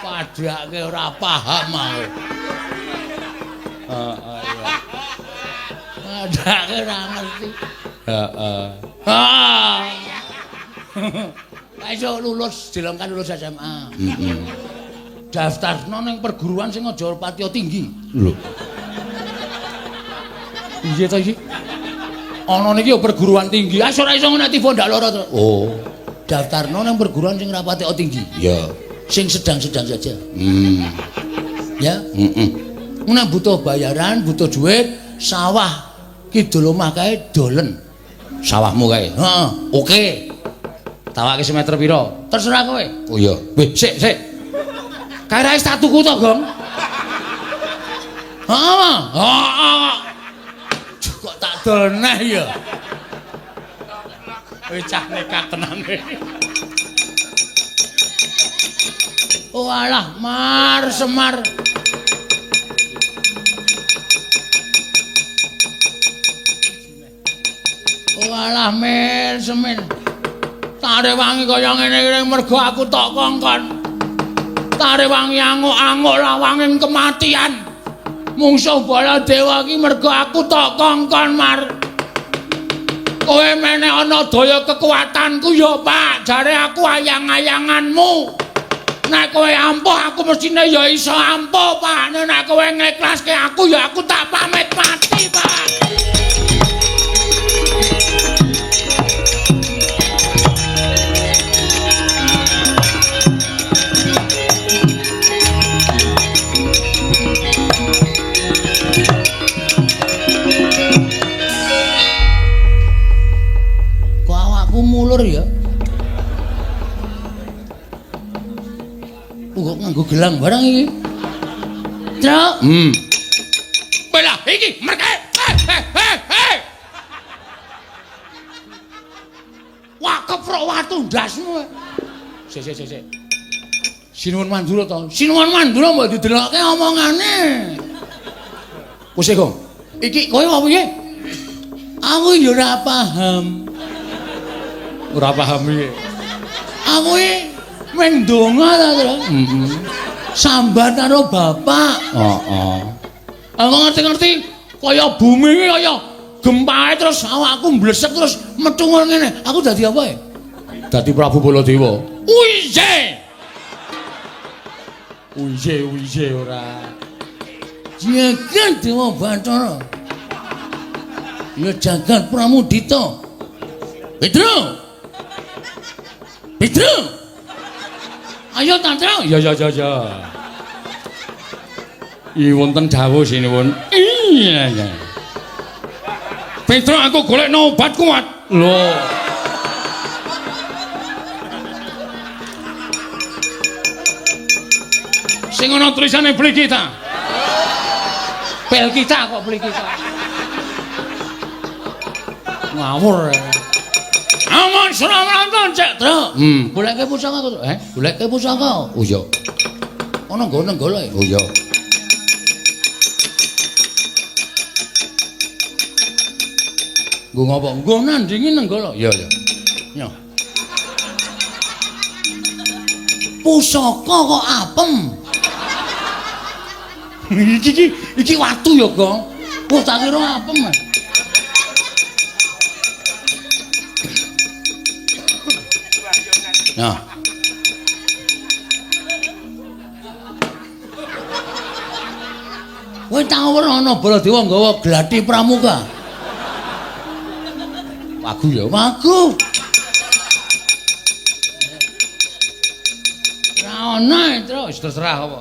Padake ora paham aku. Heeh ya. Padake ora ngerti. Heeh. Ayo lulus dilengkan lulus SMA. Heeh. Daftarno ning perguruan sing aja patiya tinggi. Lho. Iya ta iki? Ana niki ya perguruan tinggi. Wis ora iso ngono tiba ndak lara to. Oh. Daftarno ning perguruan sing ra patiya tinggi. Ya. Sing sedang-sedang saja. Ya. Nek butuh bayaran, butuh duit, sawah kidul omah kae dolen. Sawahmu kae. Heeh. Oke. Tawake semeter pira? Terserah kowe. Oh iya. Weh, sik. Kae ra statuku to, Gong? Heeh. Kok tak doneh ya. Wis cah nekat tenan. Oh alah, Mar Semar. Oh alah, Mir Semin. Tare wangi kaya ngene iki mergo aku tok kongkon. Tare wangi anguk-anguk lawanging kematian. Mungsuh Baladewa iki mergo aku tok kongkon, Mar. Kowe meneh ana daya kekuatanku ya, Pak. Jare aku ayang-ayanganmu. Nek kowe ampuh aku mestine ya iso ampuh, Pak. Nek kowe ngiklaske aku ya aku tak pamit mati. gelang barang iki. Truk. Belah iki merke. Wah keprok watu ndasmu. Sik. Sinuwun Mandura to. Sinuwun Mandura mbok didelokke omongane. Wis Gong. Iki kowe apa piye? Aku ya ora paham. Ora paham piye? Aku men ndonga ta, Tru. Sambat karo bapak. Heeh. Aku ngerti-ngerti kaya bumi iki kaya gempae terus awakku mblesek terus metu ngene. Aku dadi apa ya? Dadi Prabu Baladewa. Uije ora. Jagat Dewa Bathara. Ya jagat Pramudita. Petro. Ayo Tantro. Ya. I wonten dawuh sinuwun. Iya. Petro aku golekno obat kuat. Lho. Sing ana tulisane beli kita. Pel kita kok beli kita. Ngawur. Aman Suramanto cek, Tru. Goleke pusaka kok, Goleke pusaka. Oh iya. Ana nggo nenggala. Oh iya. Nggo ngopo? Nggo nandingi nenggala. Iya. Ya. Pusaka kok apem. iki watu ya, Gong. Wah, tak kira apem. Nah. Kowe tau ora ana Baladewa nggawa glathi pramuka? Wagu ya. Wagu. Ora ana, terus terserah apa.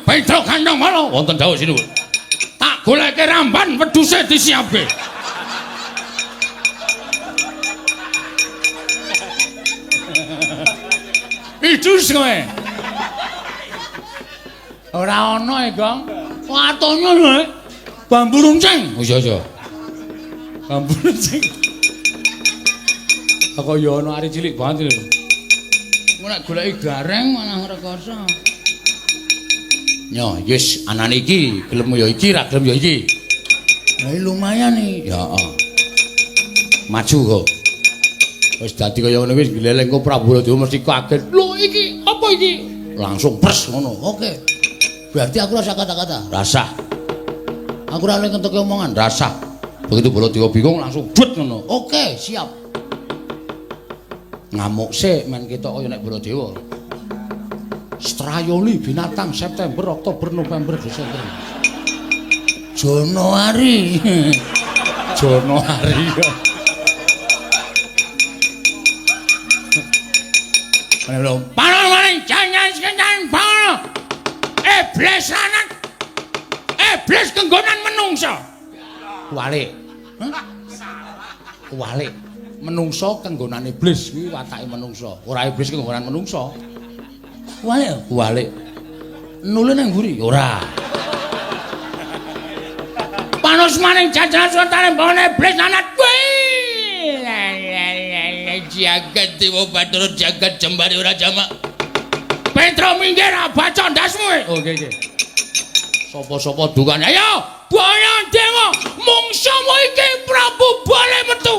Petro Kandang Malo wonten dawuh sinuwun. Tak goleke ramban wedhuse disiapke. Idus kowe. Ora ana, Gong. Watonyo lho. Bambu runcing. Oh iya. Bambu runcing. Kok ya ana ari cilik banget lho. Nek goleki gareng malah ngrekoso. Yo, yes, anane iki gelem ya iki, ra gelem ya iki. Lah lumayan iki. Ya, heeh. Maju kok. Wis dadi kaya ngene wis gleleng kok Prabu Baladewa mesti kaget. Lho iki apa iki? Langsung pres ngono. Oke. Berarti aku rasa kata-kata. Rasah. Aku ora oleh kentuke omongan. Rasah. Begitu Baladewa bingung langsung dut ngono. Oke, siap. Ngamuk sik men ketok kaya nek Baladewa. Strayoni binatang September, Oktober, November, Desember. Januari. Januari. Panon maning jangan sekencan panon. Iblis lanang. Iblis kenggonan menungso. Walik. Walik. Menungso kenggonan iblis kuwi watake menungso. Ora iblis kenggonan menungso. Walik. Nule nang mburi? Ora. Panos maning jajaran sultane bone iblis lanang. Jagat Dewa Bathara jagat jembare ora jamak. Petro minggir baca ndasmu. Oke. Sapa-sapa dukane? Ayo, Bayang Dewa, mungsamu iki Prabu Bale metu.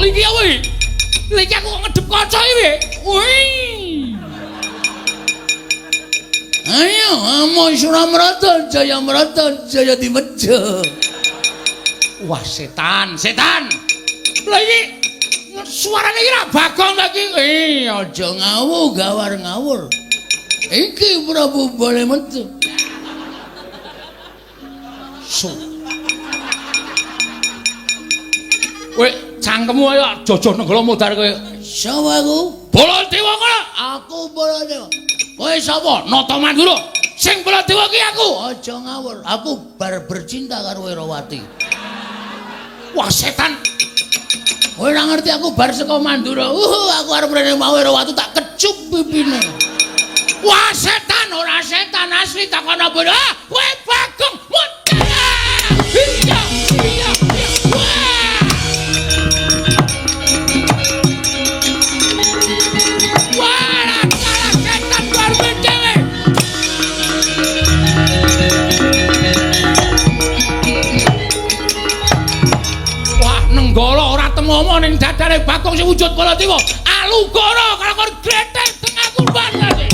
Iki apa iki? Iki aku ngedep kaca iki. Wih. Ayo, amo Suramarata, Jaya Dimeja. Wah, setan. Lah iki Suarane iki ra Bagong ta iki. Aja ngawur. Iki Prabu boleh metu. Kowe cangkemmu ayo jojo nenggala modar kowe. Sapa aku? Baladewa kowe. Aku Baladewa. Kowe sapa? Nata Mandura. Sing Baladewa ki aku. Aja ngawur. Aku bar bercinta karo Werawati. Wah setan. Kowe ora ngerti aku bar saka Mandura. Aku arep rene mau Werawati tak kecup pipine. Wah setan ora setan asli takon apa. Kowe Bagong modar. Iya. Nenggala ora temomo ning dadane Bagong sing wujud Baladewa. Alugara kalakon gletek tengah kurban kase.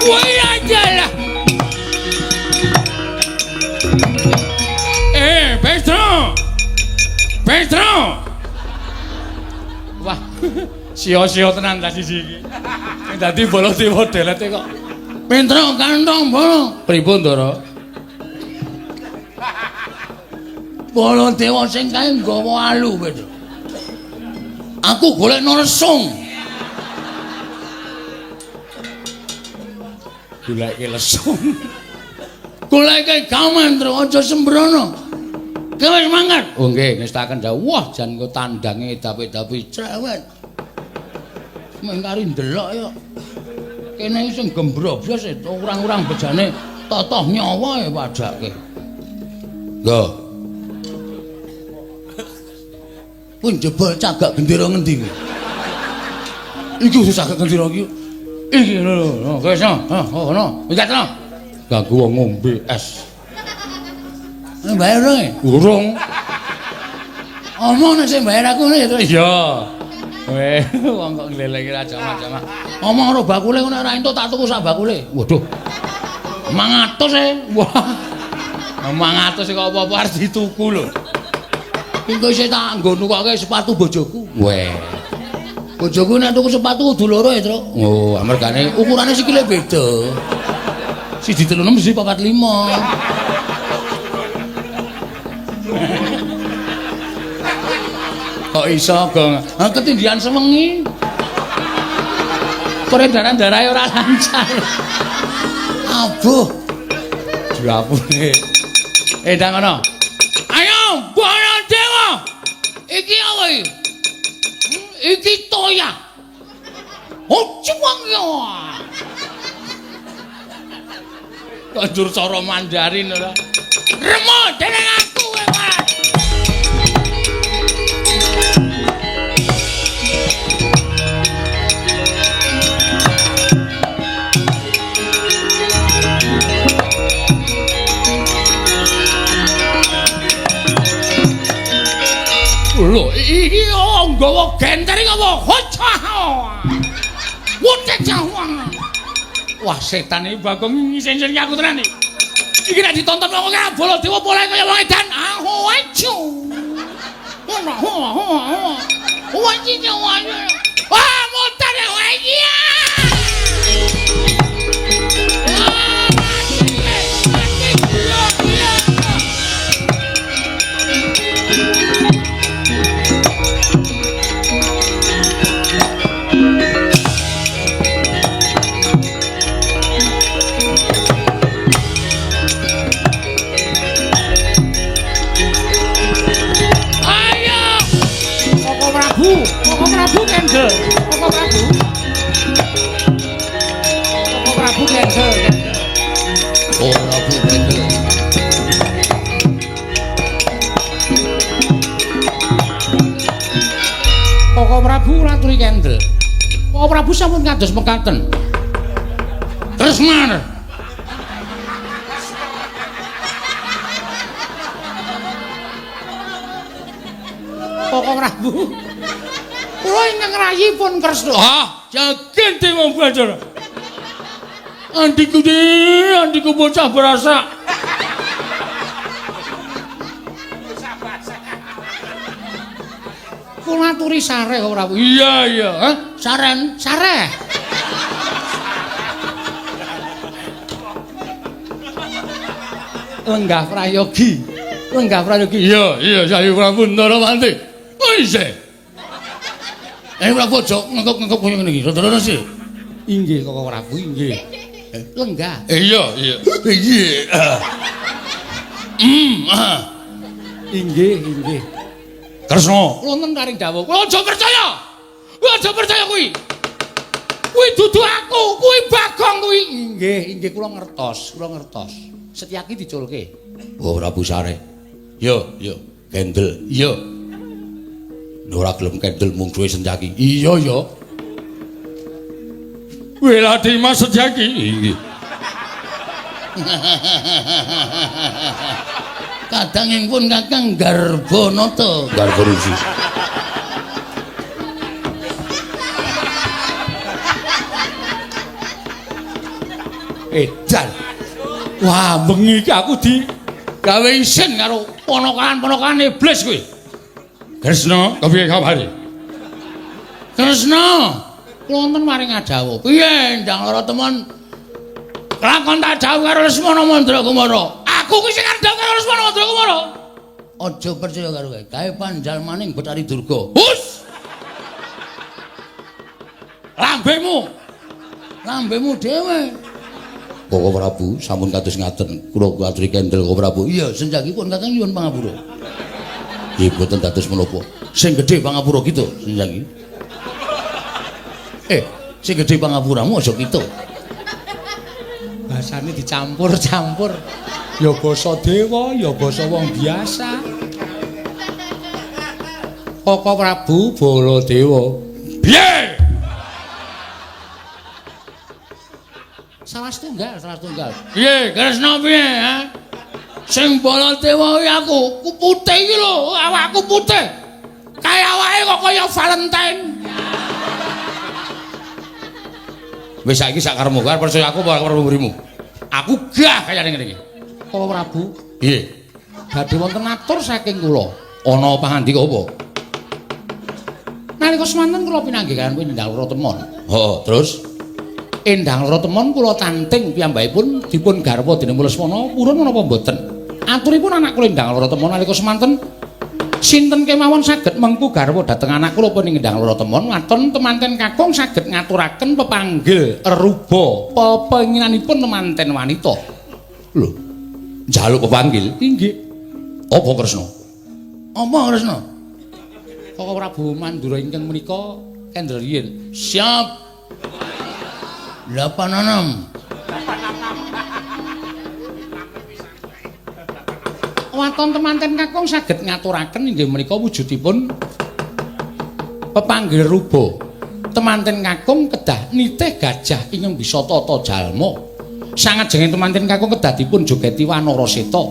Woi aja lah. Petro. Wah, sia-sia tenan tadi iki. Sing dadi Baladewa delete kok. Petro kantong bolo. Pripun, Ndara? Baladewa sing kae nggawa alu, Petro. Aku golek Narsung. Goleke lesung. Goleke gaman, Tru, aja sembrono. Kowe wis mangan? Oh nggih, ngestaken jauh. Wah, jan kok tandange dapi-dapi Cerewet. Mengkari ndelok ya. Kene iki sing gembroblos urang-urang bejane totoh nyawa ya padake. Lho. Pun jebol cagak gendera ngendi kuwi? Iki wis cagak gendera iki. Iki lho, wis no. Ono. Ikat no. Ganggu wong ngombe es. Bayar dong ya? Urung. Omong nek sing bayar aku ngene to. Iya. Weh, wong kok nglelengi ra jamak-jamak. Omong karo bakule ngono ora entuk tak tuku sak bakule. Waduh. 500 e. Wah. 500 kok apa-apa arep dituku lho. Engko isih tak nggo nukokke sepatu bojoku. Weh. Bojoku nek tuku sepatu kudu loro ya, Tru. Oh, amargane Ukurane sikile beda. siji 36 siji 45. Kok iso, Gong? Ketindihan sewengi. Peredaran darah ora lancar. Abuh. Dirapune. Ndang ngono. Ayo, Baladewa. Iki apa iki? Iki toya. Oh, cuwang ya. Kondur cara Mandarin ora. Remo dening aku kowe, Mas. Lho, iki nggawa genter iki apa? Hocah. Wutet jawang. Wah, setan iki Bagong ngisen-ngisen aku tenan iki. Iki nek ditonton wong kaya Baladewa pola kaya wong edan. Aho acu. Wah, mutar ya wae iki. Prabu Kendel. Koko Prabu Kendel. Oh, Prabu Kendel. Koko Prabu Ratri Kendel. Koko Prabu sampun kados mekaten. Tresnar. Koko Prabu. Kula ingkang rayi pun kresna. Ah, jagen Dewa Bathara. Andiku bocah berasa. Kula aturi sare kok Prabu. Iya, iya. Hah? Saren, sare. Lenggah prayogi. Lenggah prayogi. Iya, iya, Sayu Prabu Ndarawati. Oh, isih. Prabu aja ngengkep-ngengkep koyo ngene iki. Terus sih. Inggih, Koko Prabu, inggih. Lenggah. Iya, iya. Iya. Inggih, inggih. Kresna, kula nenten karing dawuh. Kula aja percaya. Kula aja percaya kuwi. Kuwi dudu aku, kuwi Bagong kuwi. Inggih, inggih kula ngertos, kula ngertos. Setyaki diculke. Oh, Prabu Sare. Yo, yo, kendel. Yo. Ora gelem kendel mung duwe Setyaki. Iya, yo. Weladi Mas Setyaki. Inggih. Kadangipun Kakang Garbonata. Garborusi. Edan. Wah, bengi iki aku gawe isin karo ponokan-ponokan iblis kuwi. Kresna, kepiye kabare? Kresna, kula wonten maring adawuh. Piye ndang lara temen? Lakon tak dawuh karo Lesmana Mandrakumara. Aku ki sing kandhang karo Lesmana Mandrakumara. Aja percaya karo kowe. Gawe panjal maning Betari Durga. Hus. Lambemu dhewe. Koko Prabu sampun kados ngaten. Kula aturi kendel Koko Prabu. Iya, senjakipun Kakang nyuwun pangapura. Nggih boten dados menapa. Sing gedhe pangapura gitu, senjaki. Sing gedhe pangapuramu aja gitu. Bahasane dicampur-campur. Ya basa dewa, ya basa wong biasa. Koko Prabu Baladewa. Piye? Salah setunggal. Piye, Kresna piye, ha? Sing Baladewa iki aku, ku putih iki lho, awakku putih. Kaya awake kok kaya Valentine. Wis saiki sak karepmu, percaya aku apa karo murimu? Aku gah kaya ngene iki. Koko Prabu. Nggih. Badhe wonten atur saking kula. Ana pangandika apa? Nalika semanten kula pinanggih kaliyan Endang Loro Temon. Heeh, terus Endang Loro Temon kula tanting piyambakipun dipun garwa dening Lesmana purun menapa mboten? Aturipun anak kula Endang Loro Temon nalika semanten sinten kemawon saged mengku garwa dhateng anak kula pun Endang Loro Temon waton temanten kakung saged ngaturaken pepanggil ruba pepenginanipun temanten wanita. Lho, njaluk pepanggil? Inggih. Apa Kresna? Apa Kresna? Koko Prabu Mandura ingkang menika Kendrayen. Siap. 86. Waton temanten kakung saged ngaturaken inggih menika wujudipun pepanggil ruba. Temanten kakung kedah nitih gajah ingkang bisa tata jalma. Sangajenging temanten kakung kedah dipun jogeti wanara seta.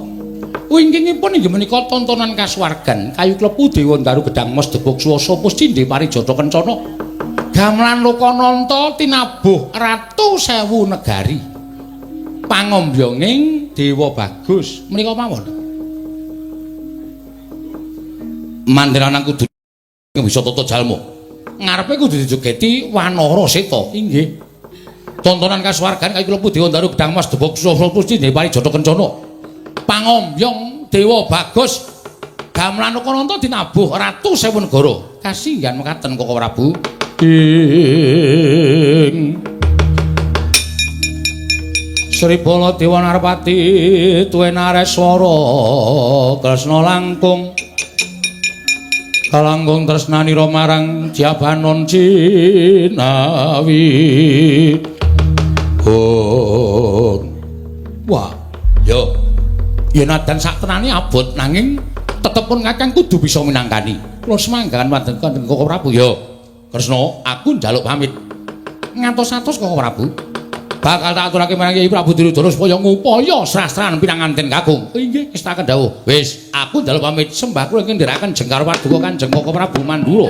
Wingkingipun inggih menika tontonan kasuwargan kayu klepu Dewa Daru Gedang Mas Debok Swasa Puscindhe Parijata Kencana. Gamelan Lokananta tinabuh Ratu Sewu Negari. Pangombyonging Dewa Bagus menika mawon. Mandheran kudu bisa tata jalma. Ngarepe kudu dijogeti wanara seta. Inggih. Tontonan kasuwargan kayu klepu Dewa Daru Gedang Mas Debok Swasa Puscindhe Parijata Kencana. Pangombyong Dewa Bagus. Gamelan Lokananta dinabuh Ratu Sewu Negara. Kasinggihan mekaten Koko Prabu. Sri Baladewa Narpati tuwe nareswara Kresna langkung kalangkung tresnanira marang Jabanon Cinawi. Wah, yo yen adan sak tenane abot nanging tetepun Kakang kudu bisa minangkani. Kula semanggakan wonten Koko Prabu yo. Kresna, aku njaluk pamit. Ngantos-atos Koko Prabu. Bakal tak aturake marang Kyai Prabu Duryudana supaya ngupaya srastran pinanganten kakung. Inggih, kestaken dawuh. Wis, aku njaluk pamit. Sembah kula ingkang ndherekaken jengkar paduka Kanjeng Koko Prabu Mandura.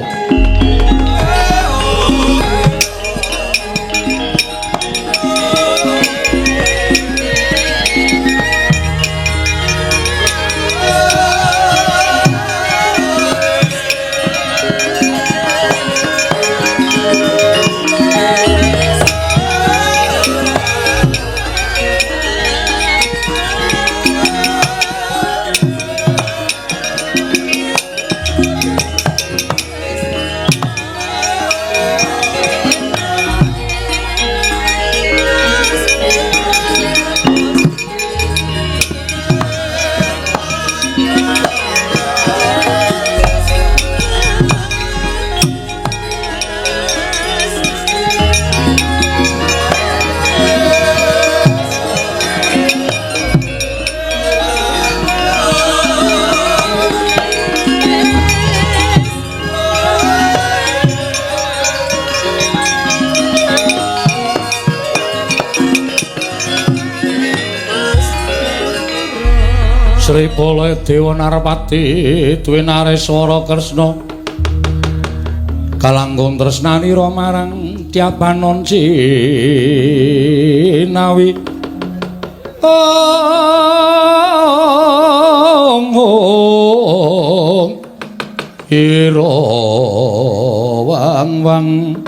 Sri Bala Dewa Narpati duwe Nareswara Kresna kalanggung tresnanira marang Tyabanon Cinawi ong ira wang-wang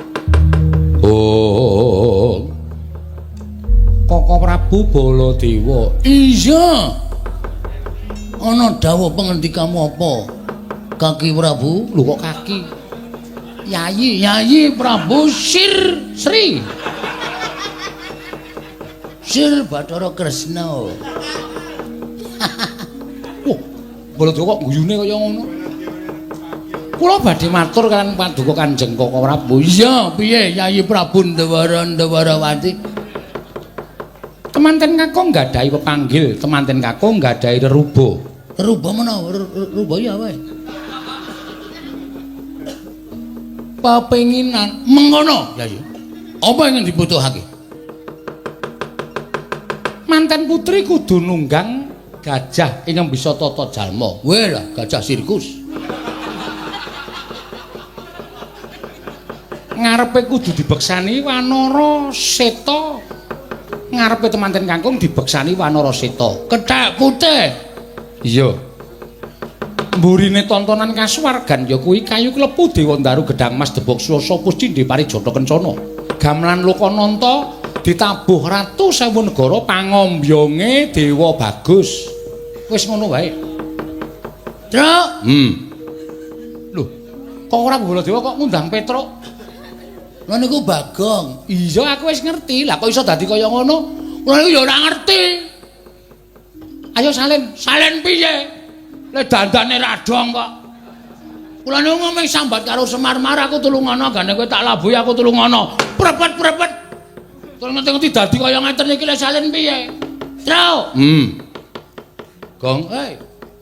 Koko Prabu Baladewa. Iya. Ana dawuh pengendikamu apa? Kaki Prabu, Lho kok kaki? Yayi Prabu Sri Bathara Kresna. Wah, Baladewa kok guyune kaya ngono. Kula badhe matur kan paduka Kanjeng Koko Prabu. Iya, piye Yayi Prabu Ndawarawati? Temanten Kakung nggadahi pepanggil, temanten Kakung nggadahi reruba. Reruba menawa? Reruba ya wae. Pepenginan mengkono, Yayi. Apa yang dibutuhake? Manten putri kudu nunggang gajah ingkang bisa tata jalma. Weh lah, gajah sirkus. Ngarepe kudu dibeksani Wanara Seta. Ngarepe temanten Kakung dibeksani Wanara Seta. Kethek putih. Iya. Mburine tontonan kasuwargan ya kuwi kayu klepu Dewa Ndaru Gedhang Mas Debok Swasa Puscindhe Parijata Kencana. Gamelan Lokananta ditabuh Ratu Sewu Negara pangombyonge Dewa Bagus. Wis ngono wae. Truk. Lho, kok ora Baladewa kok ngundang Petruk? Lha niku Bagong. Iya, aku wis ngerti. Lah kok iso dadi kaya ngono? Lha niku ya ora ngerti. Ayo salin. Salen piye? Lek dandane radong kok. Kula niku ngomong sambat karo Semar-mar aku tulungono, gane kowe tak labuhi aku tulungono. Prepet. Terus ngerti-ngerti dadi kaya ngeten iki lek salen piye? Truk. Gong,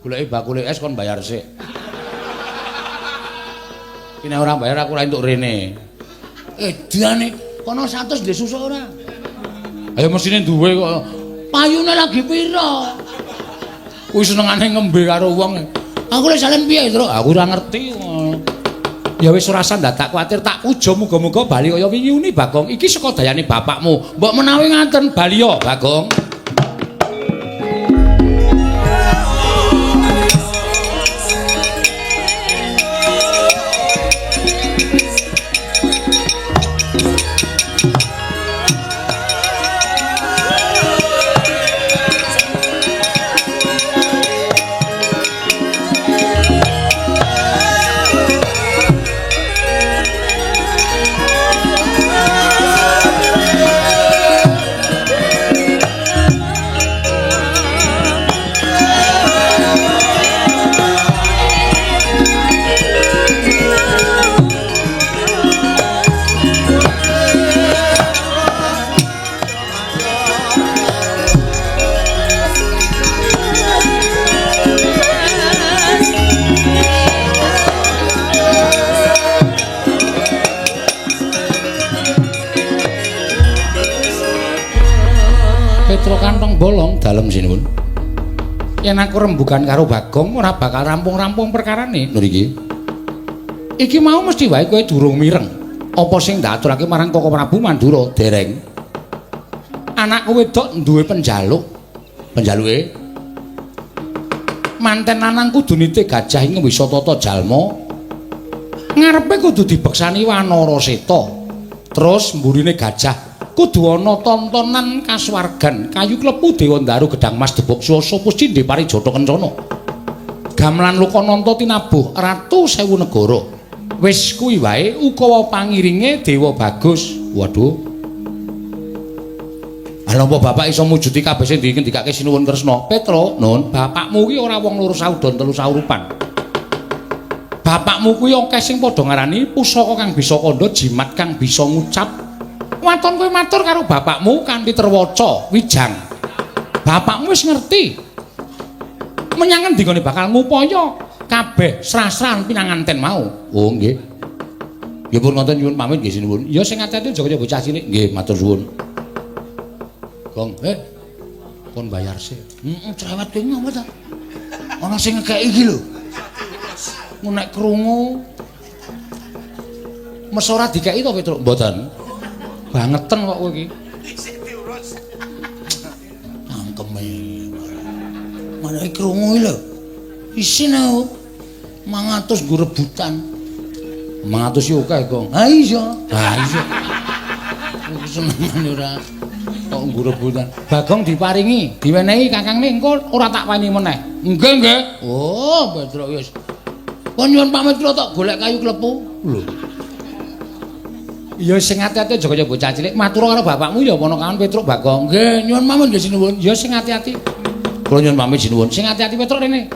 goleki bakule es kon bayar sik. Iki nek ora bayar aku ora entuk rene. Edane kono 100 ndek susu ora? Ayo mesine duwe kok. Payune lagi pira? Kuwi senengane ngembe karo wong. Aku lek salen piye, Truk? Aku ora ngerti. Ya wis ora usah ndak tak kuwatir, tak puja muga-muga bali kaya wingi uni Bagong. Iki saka dayane bapakmu. Mbok menawi ngaten bali yo, Bagong. Bolong dalem sinipun. Yen aku rembugan karo Bagong ora bakal rampung-rampung perkarane mriki. Iki mau mesti wae kowe durung mireng. Apa sing ndak aturake marang Koko Prabu Mandura dereng? Anakku wedok duwe penjaluk. Penjaluke manten lanang kudu nitih gajah ing bisa tata jalma. Ngarepe kudu dibeksani Wanara Seta. Terus mburine gajah kudu ana tontonan kasuwargan kayu klepu Dewa Ndaru Gedhang Mas Debok Swasa Puscindhe Parijata Kencana. Gamelan Lokananta tinabuh Ratu Sewu Negara. Wis kuwi wae ukawa pangiringe Dewa Bagus. Waduh. Ala apa bapak iso mujudi kabeh sing dikake Sinuwun Kresna? Petra, Nun, bapakmu kuwi ora wong loro saudon telu saurupan. Bapakmu kuwi akeh sing padha ngarani pusaka kang bisa kandha, jimat kang bisa ngucap. Waton kowe matur karo bapakmu kanthi terwaca wijang. Bapakmu wis ngerti. Menyang endi gone bakal ngupaya kabeh srasran pinanganten mau. Oh nggih. Nggih pun ngoten nyuwun pamit nggih sinuwun. Ya sing ati-ati aja kaya bocah cilik. Nggih matur suwun. Gong, pun bayar sih. Cerewet kowe ngopo ta? Ana sing ngekeki iki lho. Mu nek krungu mes ora dikeki to Petruk? Mboten. Bangeten kok kowe iki. Angkeme. Mana krungu iki lho. Isine 500 nggo rebutan. 500 yo akeh, Kong. Ha iya. Ha iya. Wis senengan ora kok nggo rebutan. Bagong diparingi, diwenehi Kakangne engko ora tak wani meneh. Nggih, nggih. Oh, Petruk wis. Kon nyuwun pamit kula tok golek kayu klepu. Lho. Ya sing ati-ati aja kaya bocah cilik. Matur karo bapakmu ya ana kawan Petruk Bagong. Nggih, nyuwun pamit nggih sinuwun. Ya sing ati-ati. Kula nyuwun pamit sinuwun. Sing ati-ati Petruk rene.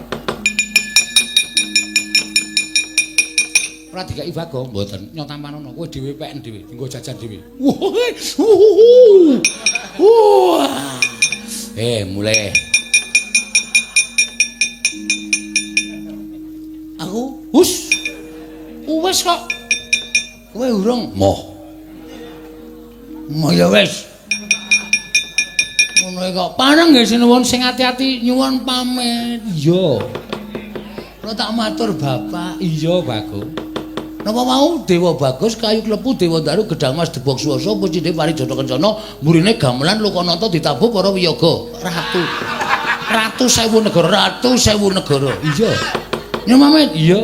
Ora dikeki Bagong, mboten. Nyotaman ana. Kowe dhewe peken dhewe, dienggo jajan dhewe. Wah. Mulai. Aku wis kok. Kowe urung moh. Ya wis. Ngono kok. Pareng nggih sinuwun sing ati-ati nyuwun pamit. Iya. Kula tak matur Bapak. Iya, Bagong. Napa mau Dewa Bagus kayu klepu Dewa Daru gedang Mas Debok Swasa pucine Parijata Kencana mburine gamelan Lokananta ditabuh para wiyaga ratu sewu negara. Iya. Nyuwun pamit. Iya.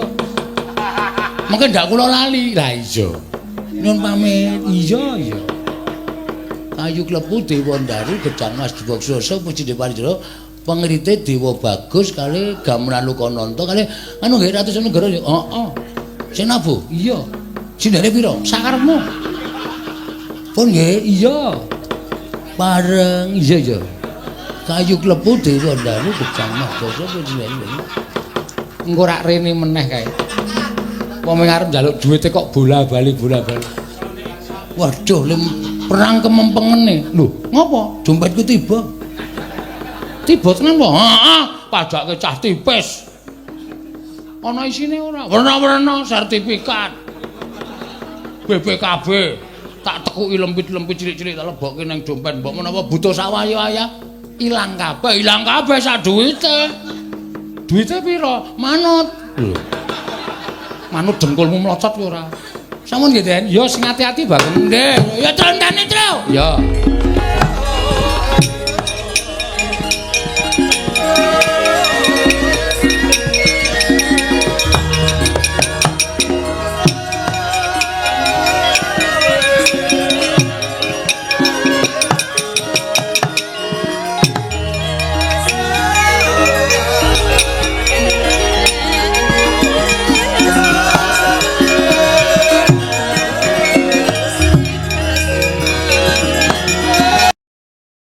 Mengke ndak kula lali. Lah iya. Nyuwun pamit. Iya. Kayu klepu Dewa Daru gedang Mas Debok Swasa pucine Parijata pengrite Dewa Bagus kali gamelan Lokananta kali anu nggih ratu sewu negara ya. Heeh. Sing nabuh? Iya. Sindane pira? Sakarepmu. Pun nggih, iya. Bareng, iya. Kayu klepu Dewa Daru gedang Mas Dosa pucine. Engko rak rene meneh kae. Wong arep njaluk dhuwite kok bola-bali. Waduh, perang kemempengene. Lho, ngopo? Dompetku tiba. Tiba tenan po? Heeh, pajake cah tipis. Ana isine ora? Werna-werna sertifikat. BPKB. Tak tekuki lempit-lempit cilik-cilik tak lebokke ning dompet. Mbok menawa butuh sawaya-waya ilang kabeh sak duwite. Duwite pira? Manut. Lho. Manut dengkulmu mlocot ki ora. Sampun nggih, Den. Ya sing ati-ati, Bang. Nggih. Ya tentene, Tru. Ya.